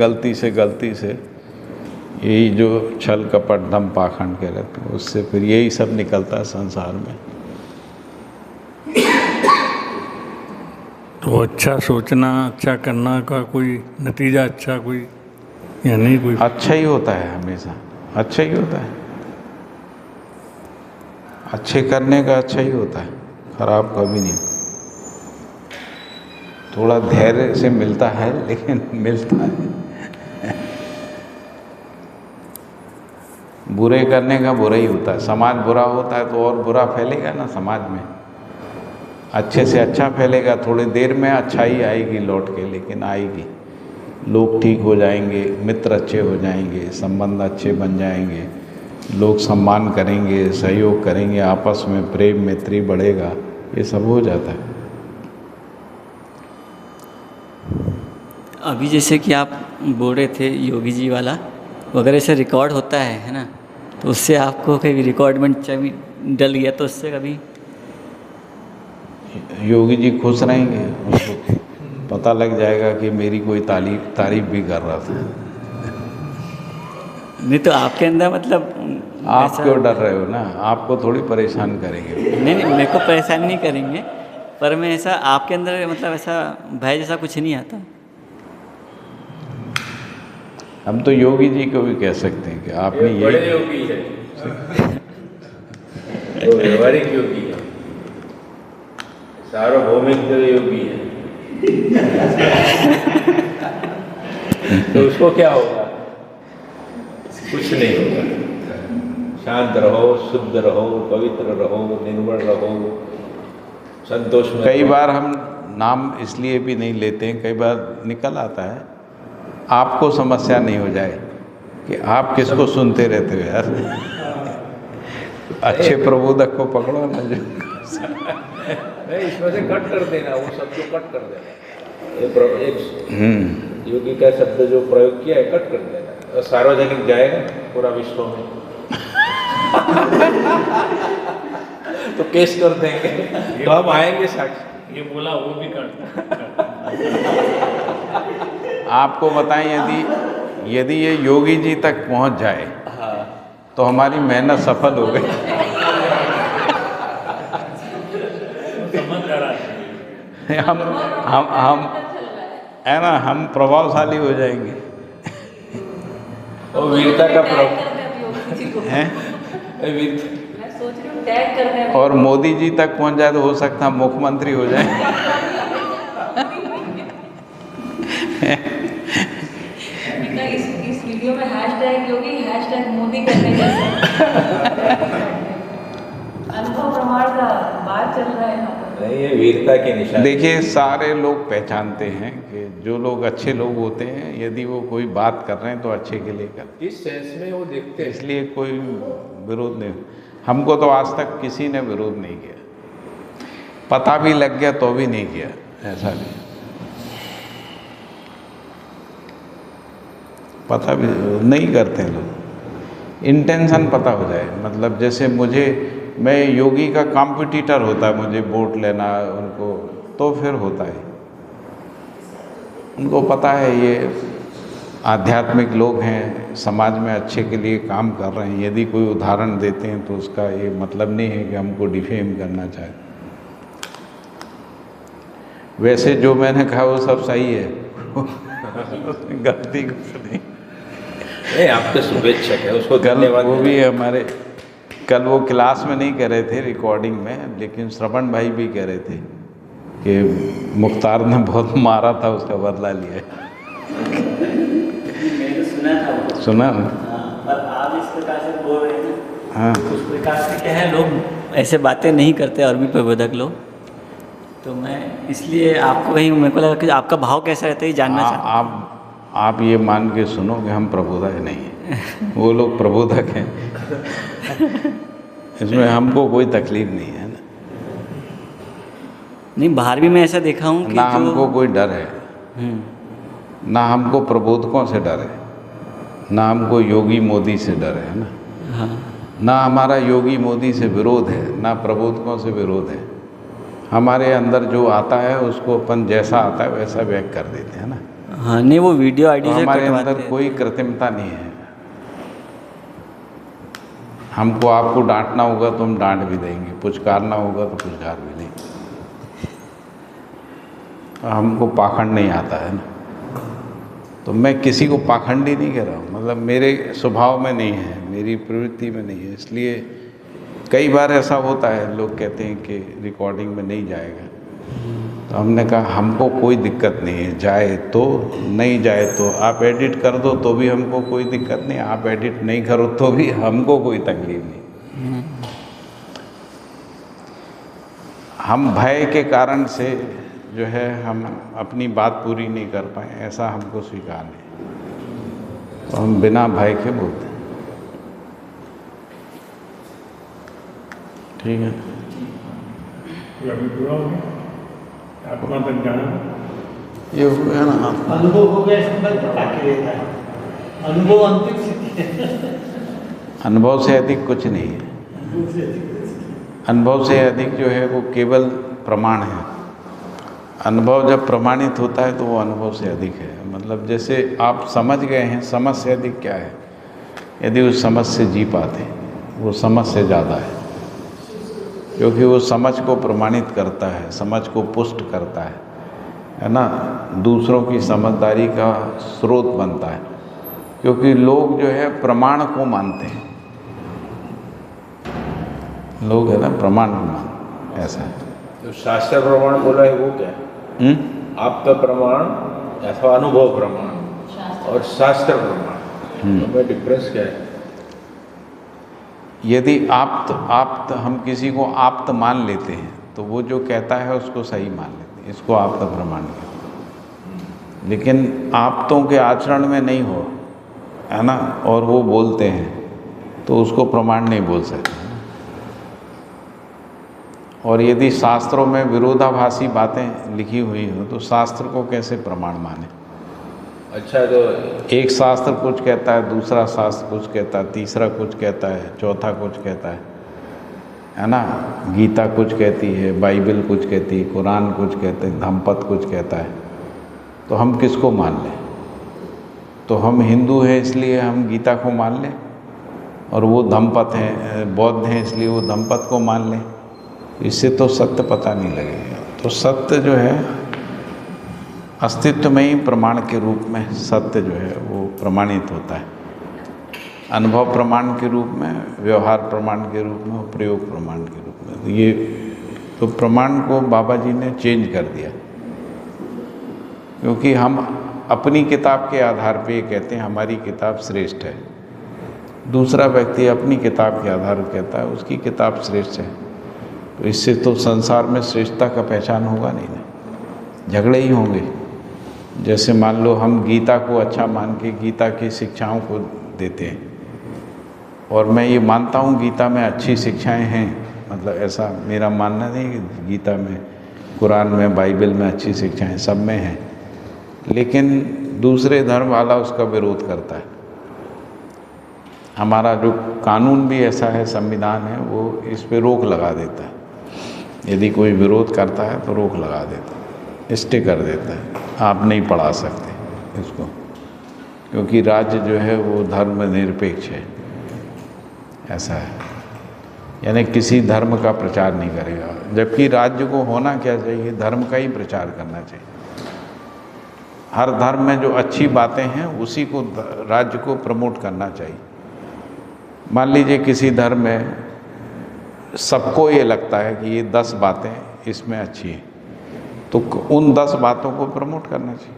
यही जो छल कपट धम पाखंड कह रहते हैं, उससे फिर यही सब निकलता है संसार में। तो अच्छा सोचना, अच्छा करना का कोई नतीजा अच्छा कोई या नहीं कोई? अच्छा ही होता है, हमेशा अच्छा ही होता है। अच्छे करने का अच्छा ही होता है, खराब कभी नहीं। थोड़ा धैर्य से मिलता है, लेकिन मिलता है। बुरे करने का बुरा ही होता है। समाज बुरा होता है तो और बुरा फैलेगा ना समाज में। अच्छे से अच्छा फैलेगा, थोड़ी देर में अच्छाई आएगी लौट के, लेकिन आएगी। लोग ठीक हो जाएंगे, मित्र अच्छे हो जाएंगे, संबंध अच्छे बन जाएंगे, लोग सम्मान करेंगे, सहयोग करेंगे, आपस में प्रेम मैत्री बढ़ेगा, ये सब हो जाता है। अभी जैसे कि आप बोल रहे थे योगी जी वाला वगैरह से रिकॉर्ड होता है ना, तो उससे आपको कभी रिकॉर्ड में डल गया तो उससे कभी? योगी जी खुश रहेंगे, उनको पता लग जाएगा कि मेरी कोई तारीफ भी कर रहा था। नहीं तो आपके अंदर मतलब आप ऐसा- क्यों डर रहे हो ना, आपको थोड़ी परेशान करेंगे। नहीं नहीं, मेरे को परेशान नहीं करेंगे, पर मैं ऐसा आपके अंदर मतलब ऐसा भय जैसा कुछ नहीं आता। हम तो योगी जी को भी कह सकते हैं कि आपने ये बड़े ये योगी है, वो व्यवहारिक योगी है, सार्वभौमिक योगी है। तो उसको क्या होगा? कुछ नहीं होगा। शांत रहो, शुद्ध रहो, पवित्र रहो, निर्मल रहो, संतोष में कई रहो। बार हम नाम इसलिए भी नहीं लेते हैं, कई बार निकल आता है, आपको समस्या नहीं हो जाए कि आप किसको सुनते रहते हो यार। अच्छे प्रबोधक को पकड़ो ना जो। नहीं, इसमें से कट कर देना, वो शब्द को कट कर देना। एक योगी का शब्द जो प्रयोग किया है कट कर देना, और सार्वजनिक जाएगा पूरा विश्व में। तो केस कर देंगे, तो हम आएंगे साक्षी। ये बोला वो भी कर। आपको बताएं, यदि ये योगी जी तक पहुंच जाए तो हमारी मेहनत सफल हो गई। हम है ना, हम प्रभावशाली हो जाएंगे। और वीरता का प्रयोग हैं? मैं सोच रही हूँ टैग कर दें। और मोदी जी तक पहुंच जाए तो हो सकता है मुख्यमंत्री हो जाए। इस वीडियो में हैशटैग योगी हैशटैग मोदी करने जैसा अनुभव प्रमाण का बात चल रहा है यहाँ पर। नहीं, ये वीरता की निशानी। देखिए, सारे लोग पहचानते हैं कि जो लोग अच्छे लोग होते हैं, यदि वो कोई बात कर रहे हैं तो अच्छे के लिए करते किस सेंस में वो देखते हैं, हैं। इसलिए कोई विरोध नहीं। हमको तो आज तक किसी ने विरोध नहीं किया, पता भी लग गया तो भी नहीं किया, ऐसा नहीं। पता भी नहीं करते लोग, इंटेंशन पता हो जाए। मतलब जैसे मैं योगी का कॉम्पिटिटर होता है, मुझे वोट लेना उनको, तो फिर होता है। उनको पता है ये आध्यात्मिक लोग हैं, समाज में अच्छे के लिए काम कर रहे हैं। यदि कोई उदाहरण देते हैं तो उसका ये मतलब नहीं है कि हमको डिफेम करना चाहे। वैसे जो मैंने कहा वो सब सही है। उसमें गलती कुछ नहीं। नहीं, आपके शुभेच्छक है, उसको कल धन्यवाद वो देना। भी हमारे, कल वो क्लास में नहीं कह रहे थे, रिकॉर्डिंग में, लेकिन श्रवण भाई भी कह रहे थे कि मुख्तार ने बहुत मारा था, उसका बदला लिया है। मैंने सुना था। सुना ना? पर आप इस प्रकार से बोल रहे हैं, हाँ, उस प्रकार से क्या है, लोग ऐसे बातें नहीं करते और भी प्रबोधक लोग। तो मैं इसलिए आपको कहीं मेरे को लगा कि आपका भाव कैसा रहता है ये जानना चाहता आप ये मान के सुनो कि हम प्रबोधक नहीं हैं, वो लोग प्रबोधक हैं। इसमें हमको कोई तकलीफ नहीं है ना। नहीं, बाहर भी मैं ऐसा देखा हूँ कि ना जो हमको कोई डर है, ना हमको प्रबोधकों से डर है, ना हमको योगी मोदी से डर है ना। हाँ, ना हमारा योगी मोदी से विरोध है, ना प्रबोधकों से विरोध है। हमारे अंदर जो आता है उसको अपन जैसा आता है वैसा व्यक्त कर देते हैं ना। हाँ, नहीं वो वीडियो तो आईडी से हमारे कटवाते अंदर हैं। कोई कृत्रिमता नहीं है। हमको आपको डांटना होगा तो हम डांट भी देंगे, पुचकारना होगा तो पुचकार भी देंगे। हमको पाखंड नहीं आता है ना। तो मैं किसी को पाखंडी नहीं कह रहा हूँ, मतलब मेरे स्वभाव में नहीं है, मेरी प्रवृत्ति में नहीं है। इसलिए कई बार ऐसा होता है, लोग कहते हैं कि रिकॉर्डिंग में नहीं जाएगा, तो हमने कहा हमको कोई दिक्कत नहीं है, जाए तो नहीं जाए तो आप एडिट कर दो तो भी हमको कोई दिक्कत नहीं, आप एडिट नहीं करो तो भी हमको कोई तकलीफ नहीं। हम भय के कारण से जो है हम अपनी बात पूरी नहीं कर पाए, ऐसा हमको स्वीकार नहीं। तो हम बिना भय के बोलते हैं। ठीक है, अभी पूरा हो गया, आत्मा तक जाना। ये हो गया ना। अनुभव हो गया, संबंध बाकी रहता है। अनुभव अंतिम सिद्धि है। अनुभव से अधिक कुछ नहीं है। अनुभव से अधिक जो है वो केवल प्रमाण है। अनुभव जब प्रमाणित होता है तो वो अनुभव से अधिक है। मतलब जैसे आप समझ गए हैं, समझ से अधिक क्या है। यदि उस समझ से जी पाते, वो समझ से ज़्यादा है, क्योंकि वो समझ को प्रमाणित करता है, समझ को पुष्ट करता है ना, दूसरों की समझदारी का स्रोत बनता है। क्योंकि लोग जो है प्रमाण को मानते हैं, लोग है ना प्रमाण को मानते, ऐसा है। तो शास्त्र प्रमाण बोला है वो क्या है? आपका प्रमाण अथवा अनुभव प्रमाण और शास्त्र प्रमाण, उनमें डिफरेंस क्या है? यदि आप्त हम किसी को आप्त मान लेते हैं तो वो जो कहता है उसको सही मान लेते हैं, इसको आप्त प्रमाण कहते हैं। लेकिन आप्तों के आचरण में नहीं हो, है ना, और वो बोलते हैं तो उसको प्रमाण नहीं बोल सकते। और यदि शास्त्रों में विरोधाभासी बातें लिखी हुई हो तो शास्त्र को कैसे प्रमाण माने? अच्छा, तो एक शास्त्र कुछ कहता है, दूसरा शास्त्र कुछ कहता है, तीसरा कुछ कहता है, चौथा कुछ कहता है ना। गीता कुछ कहती है, बाइबल कुछ कहती है, कुरान कुछ कहते हैं, धम्मपद कुछ कहता है, तो हम किसको मान लें? तो हम हिंदू हैं इसलिए हम गीता को मान लें, और वो धम्मपद हैं, बौद्ध हैं इसलिए वो धम्मपद को मान लें? इससे तो सत्य पता नहीं लगेगा। तो सत्य जो है अस्तित्व में ही प्रमाण के रूप में सत्य जो है वो प्रमाणित होता है, अनुभव प्रमाण के रूप में, व्यवहार प्रमाण के रूप में, प्रयोग प्रमाण के रूप में। तो ये तो प्रमाण को बाबा जी ने चेंज कर दिया, क्योंकि हम अपनी किताब के आधार पे ये कहते हैं हमारी किताब श्रेष्ठ है, दूसरा व्यक्ति अपनी किताब के आधार पर कहता है उसकी किताब श्रेष्ठ है। तो इससे तो संसार में श्रेष्ठता का पहचान होगा नहीं ना, झगड़े ही होंगे। जैसे मान लो हम गीता को अच्छा मान के गीता की शिक्षाओं को देते हैं, और मैं ये मानता हूँ गीता में अच्छी शिक्षाएं हैं, मतलब ऐसा मेरा मानना नहीं कि गीता में, कुरान में, बाइबल में अच्छी शिक्षाएं सब में हैं, लेकिन दूसरे धर्म वाला उसका विरोध करता है। हमारा जो कानून भी ऐसा है, संविधान है, वो इस पे रोक लगा देता है। यदि कोई विरोध करता है तो रोक लगा देता है, स्टे कर देता है, आप नहीं पढ़ा सकते इसको, क्योंकि राज्य जो है वो धर्म निरपेक्ष है, ऐसा है। यानी किसी धर्म का प्रचार नहीं करेगा, जबकि राज्य को होना क्या चाहिए? धर्म का ही प्रचार करना चाहिए। हर धर्म में जो अच्छी बातें हैं उसी को राज्य को प्रमोट करना चाहिए। मान लीजिए किसी धर्म में सबको ये लगता है कि ये 10 बातें इसमें अच्छी हैं, तो उन 10 बातों को प्रमोट करना चाहिए।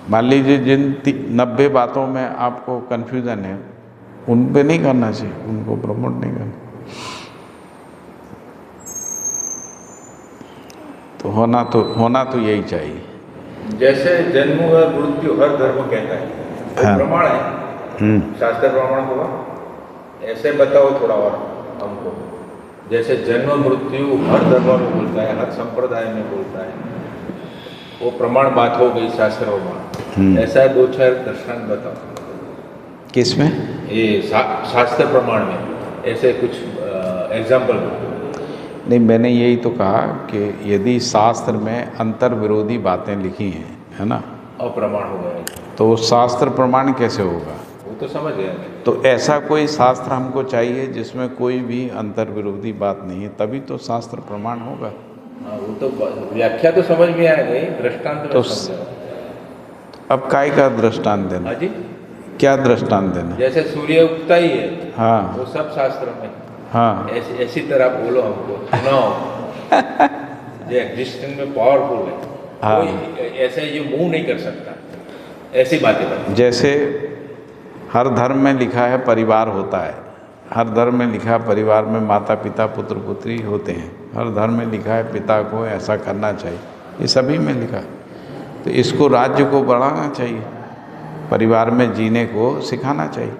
मान लीजिए जिन 90 बातों में आपको कन्फ्यूज़न है उन पे नहीं करना चाहिए, उनको प्रमोट नहीं करना। तो होना तो यही चाहिए। जैसे जन्म और मृत्यु हर धर्म कहता है, वो हाँ। प्रमाण है, शास्त्र प्रमाण होगा। ऐसे बताओ थोड़ा और हमको। जैसे जन्म मृत्यु हर धर्म में बोलता है, हर संप्रदाय में बोलता है, वो प्रमाण बात हो गई शास्त्र प्रमाण। ऐसा 2-4 दृष्टांत बताओ। किस में? ये शास्त्र प्रमाण में ऐसे कुछ एग्जाम्पल बताओ। नहीं, मैंने यही तो कहा कि यदि शास्त्र में अंतर विरोधी बातें लिखी हैं, है ना, अप्रमाण हो गया, तो शास्त्र प्रमाण कैसे होगा? वो तो समझ गया। तो ऐसा कोई शास्त्र हमको चाहिए जिसमें कोई भी अंतर विरोधी बात नहीं है, तभी तो शास्त्र प्रमाण होगा। हाँ, वो तो व्याख्या तो समझ में आ गई, दृष्टांत तो समझा। अब काय का दृष्टांत देना? हाँ जी, क्या दृष्टांत देना? जैसे सूर्य उगता ही है, हाँ वो सब शास्त्र में। हाँ, ऐसी तरह बोलो हमको, सुनाओ। जो एग्जिस्टेंस में पावरफुल है, हाँ। कोई ऐसे ये मूव नहीं कर सकता, ऐसी बातें बताओ। जैसे हर धर्म में लिखा है परिवार होता है, हर धर्म में लिखा है परिवार में माता पिता पुत्र पुत्री होते हैं, हर धर्म में लिखा है पिता को ऐसा करना चाहिए, ये सभी में लिखा है। तो इसको राज्य को बढ़ाना चाहिए, परिवार में जीने को सिखाना चाहिए।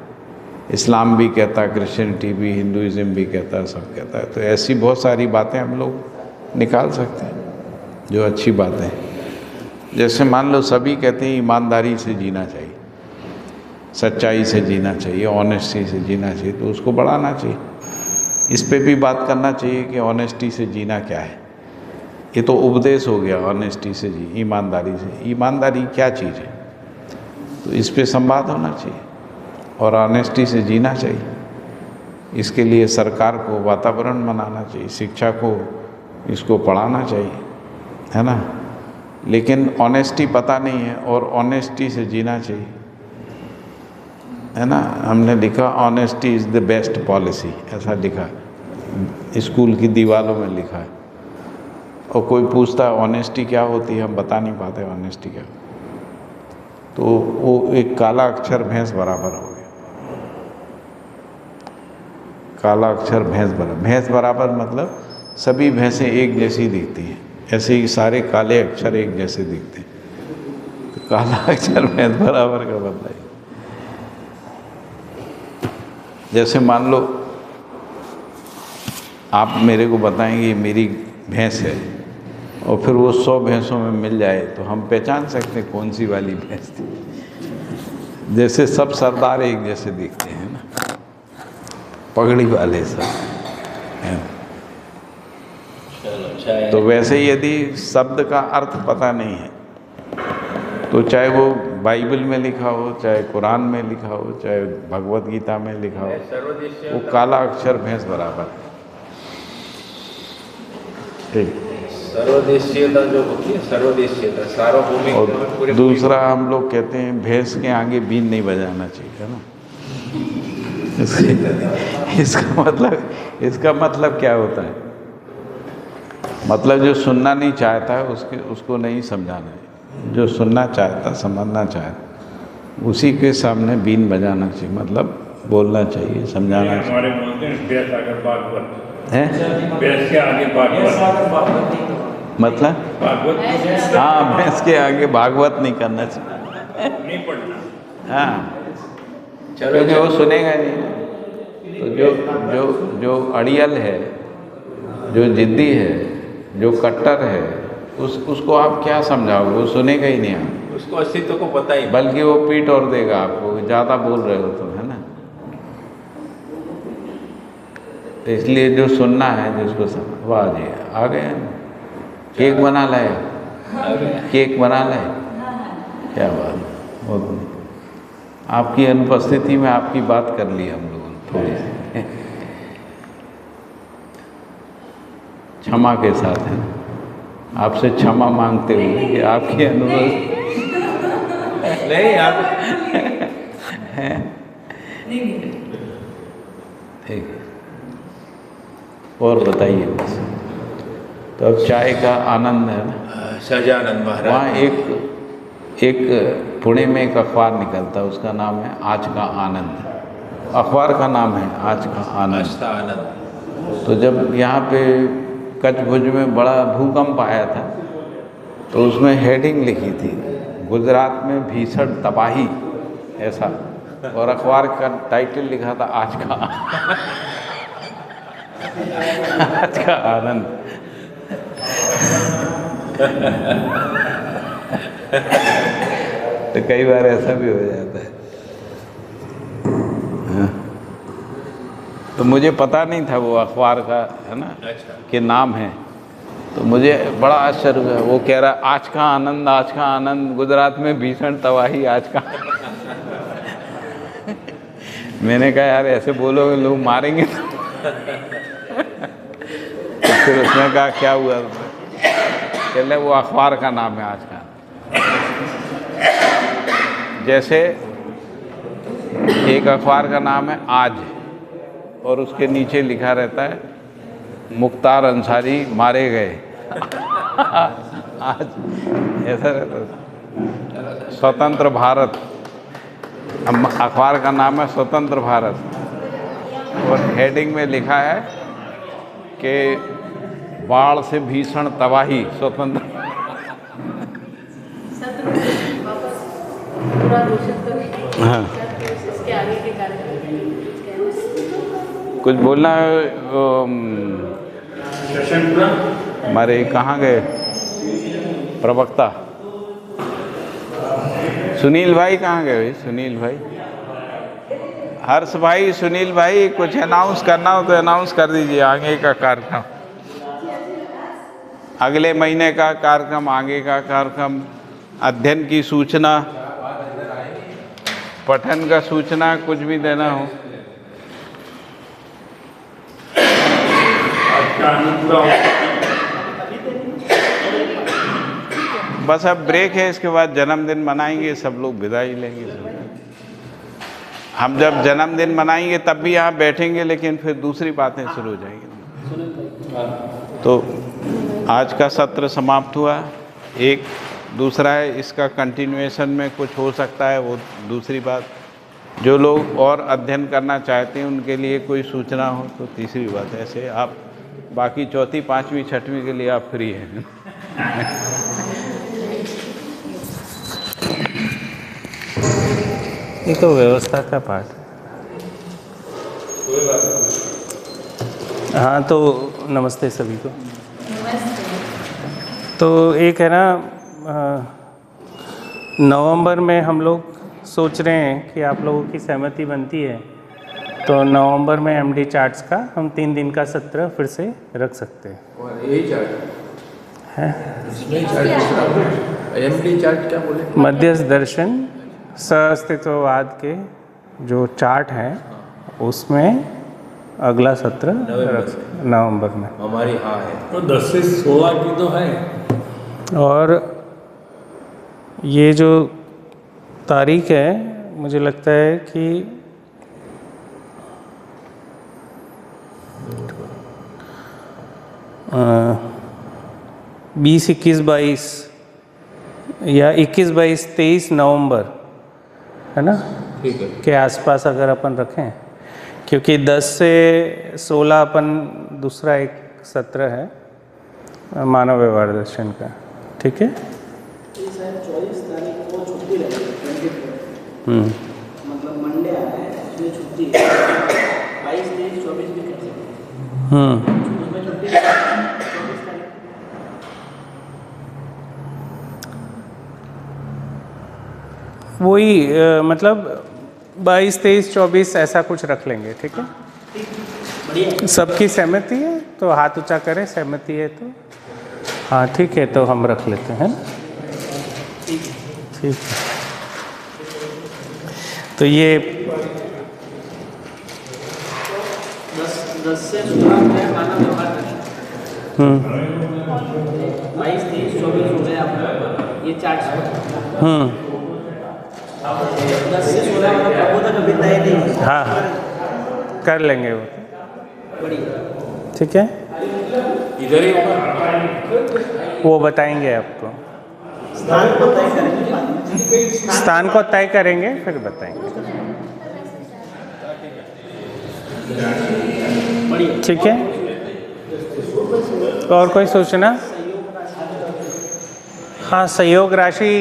इस्लाम भी कहता है, क्रिश्चियनिटी भी, हिंदुइज्म भी कहता है, सब कहता है। तो ऐसी बहुत सारी बातें हम लोग निकाल सकते हैं जो अच्छी बातें हैं। जैसे मान लो सभी कहते हैं ईमानदारी से जीना चाहिए, सच्चाई से जीना चाहिए, ऑनेस्टी से जीना चाहिए, तो उसको बढ़ाना चाहिए। इस पे भी बात करना चाहिए कि ऑनेस्टी से जीना क्या है। ये तो उपदेश हो गया, ऑनेस्टी से जी, ईमानदारी से। ईमानदारी क्या चीज़ है? तो इस पे संवाद होना चाहिए और ऑनेस्टी से जीना चाहिए। इसके लिए सरकार को वातावरण बनाना चाहिए, शिक्षा को इसको पढ़ाना चाहिए, है ना। लेकिन ऑनेस्टी पता नहीं है और ऑनेस्टी से जीना चाहिए, है ना। हमने लिखा honesty is the best policy, ऐसा लिखा स्कूल की दीवारों में लिखा है। और कोई पूछता है ऑनेस्टी क्या होती है, हम बता नहीं पाते ऑनेस्टी क्या, तो वो एक काला अक्षर भैंस बराबर हो गया। काला अक्षर भैंस बराबर मतलब सभी भैंसें एक जैसी दिखती हैं, ऐसे ही सारे काले अक्षर एक जैसे दिखते हैं। तो काला अक्षर भैंस बराबर का मतलब है, जैसे मान लो आप मेरे को बताएंगे ये मेरी भैंस है और फिर वो 100 भैंसों में मिल जाए तो हम पहचान सकते हैं कौन सी वाली भैंस थी। जैसे सब सरदार एक जैसे दिखते हैं ना, पगड़ी वाले सब हैं। तो वैसे ही यदि शब्द का अर्थ पता नहीं है तो चाहे वो बाइबल में लिखा हो, चाहे कुरान में लिखा हो, चाहे भगवत गीता में लिखा हो, वो काला अक्षर भैंस बराबर है। ठीक। सर्वदेशीयता जो होती है, सर्वदेशीयता सार्वभौमिक। और दूसरा हम लोग कहते हैं भैंस के आगे बीन नहीं बजाना चाहिए, है ना। इसका मतलब क्या होता है? मतलब जो सुनना नहीं चाहता है उसको नहीं समझाना है, जो सुनना चाहता, समझना चाहता, उसी के सामने बीन बजाना चाहिए, मतलब बोलना चाहिए, समझाना चाहिए। हमारे बोलते हैं भैंस आगे भागवत हैं? भैंस के आगे भागवत मतलब भागवत, हाँ, भैंस के आगे भागवत नहीं करना चाहिए, नहीं पढ़ना। हाँ, क्योंकि वो सुनेगा नहीं। तो जो अड़ियल है, जो जिद्दी है, जो कट्टर है, उसको आप क्या समझाओगे? वो सुनेगा ही नहीं, आप उसको अस्तित्व को पता ही, बल्कि वो पीट और देगा आपको, ज़्यादा बोल रहे हो तुम, है ना। तो इसलिए जो सुनना है, जिसको समझ, वाह जी आ गए, केक बना लाए, केक बना लाए, क्या बात, बहुत आपकी अनुपस्थिति में आपकी बात कर ली हम लोगों ने थोड़ी सी, क्षमा के साथ, है ना। आपसे क्षमा मांगते हुए कि आपकी अनुपस्थिति नहीं आप ठीक है। और बताइए बस। तो अब चाय का आनंद है ना। सहजानंद महाराज, वहाँ एक पुणे में एक अखबार निकलता है, उसका नाम है आज का आनंद। अखबार का नाम है आज का आनंद। आनंद। तो जब यहाँ पे कच्छ भुज में बड़ा भूकंप आया था तो उसमें हेडिंग लिखी थी, गुजरात में भीषण तबाही, ऐसा, और अखबार का टाइटल लिखा था आज का आज का आनंद। तो कई बार ऐसा भी हो जाता है। हाँ। तो मुझे पता नहीं था वो अखबार का, है ना, कि नाम है। तो मुझे बड़ा आश्चर्य हुआ, वो कह रहा आज का आनंद, आज का आनंद, गुजरात में भीषण तबाही, आज का मैंने कहा यार ऐसे बोलोगे लोग मारेंगे तो फिर उसने कहा क्या हुआ? कहले वो अखबार का नाम है आज का। जैसे एक अखबार का नाम है आज और उसके नीचे लिखा रहता है मुख्तार अंसारी मारे गए आज, ऐसा रहता है। स्वतंत्र भारत, अखबार का नाम है स्वतंत्र भारत, और हेडिंग में लिखा है कि बाढ़ से भीषण तबाही, स्वतंत्र। पूरा घोषित करें। हाँ, इसके आगे के कार्यक्रम कुछ बोलना है? हमारे कहाँ गए प्रवक्ता? सुनील भाई कहाँ गए भाई? सुनील भाई, हर्ष भाई, सुनील भाई, कुछ अनाउंस करना हो तो अनाउंस कर दीजिए। आगे का कार्यक्रम, अगले महीने का कार्यक्रम, आगे का कार्यक्रम, अध्ययन की सूचना। पठन का सूचना कुछ भी देना हो। बस अब ब्रेक है, इसके बाद जन्मदिन मनाएंगे, सब लोग विदाई लेंगे। हम जब जन्मदिन मनाएंगे तब भी यहाँ बैठेंगे, लेकिन फिर दूसरी बातें शुरू हो जाएंगी। तो आज का सत्र समाप्त हुआ। एक दूसरा है, इसका कंटिन्यूएशन में कुछ हो सकता है, वो दूसरी बात। जो लोग और अध्ययन करना चाहते हैं उनके लिए कोई सूचना हो तो तीसरी बात। ऐसे आप बाकी चौथी, पाँचवीं, छठवीं के लिए आप फ्री हैं। ये तो व्यवस्था का पार्ट है। हाँ, तो नमस्ते सभी को। तो एक है ना, नवंबर में हम लोग सोच रहे हैं कि आप लोगों की सहमति बनती है तो नवंबर में एमडी चार्ट्स का हम 3 दिन का सत्र फिर से रख सकते हैं। और यही चार्ट है एमडी चार्ट क्या बोले? मध्यस्थ दर्शन सअस्तित्ववाद के जो चार्ट हैं उसमें अगला सत्र नवंबर में हमारी हाँ है। तो 10 से 16 की तो है। और ये जो तारीख है मुझे लगता है कि 20, 21, 22 या 21, 22, 23 नवंबर है ना, ठीक है, के आसपास अगर अपन रखें, क्योंकि 10 से 16 अपन दूसरा एक सत्र है मानव व्यवहार दर्शन का। ठीक है, 24 तारीख को छुट्टी रहेगी, मतलब मंडे आ रहा है, इसलिए छुट्टी है। 22, 23, 24 भी कर सकते हैं। उसमें छुट्टी 24 तारीख। वही मतलब 22, 23, 24 ऐसा कुछ रख लेंगे। ठीक है, बढ़िया। सबकी सहमति है तो हाथ ऊंचा करें, सहमति है तो हाँ ठीक है, तो हम रख लेते हैं। ठीक है, तो ये 10 से 16 में मानव व्यवहार दर्शन। 22, 23, 24 हो गए आपका, ये 4 10 से 16 मतलब प्रबोधन अभी तय नहीं है। हाँ कर लेंगे वो। बढ़िया, ठीक है, इधर ही होगा, वो बताएंगे आपको। स्थान को तय करेंगे, स्थान को तय करेंगे फिर बताएंगे। बढ़िया। ठीक है, और कोई सूचना? हाँ, सहयोग राशि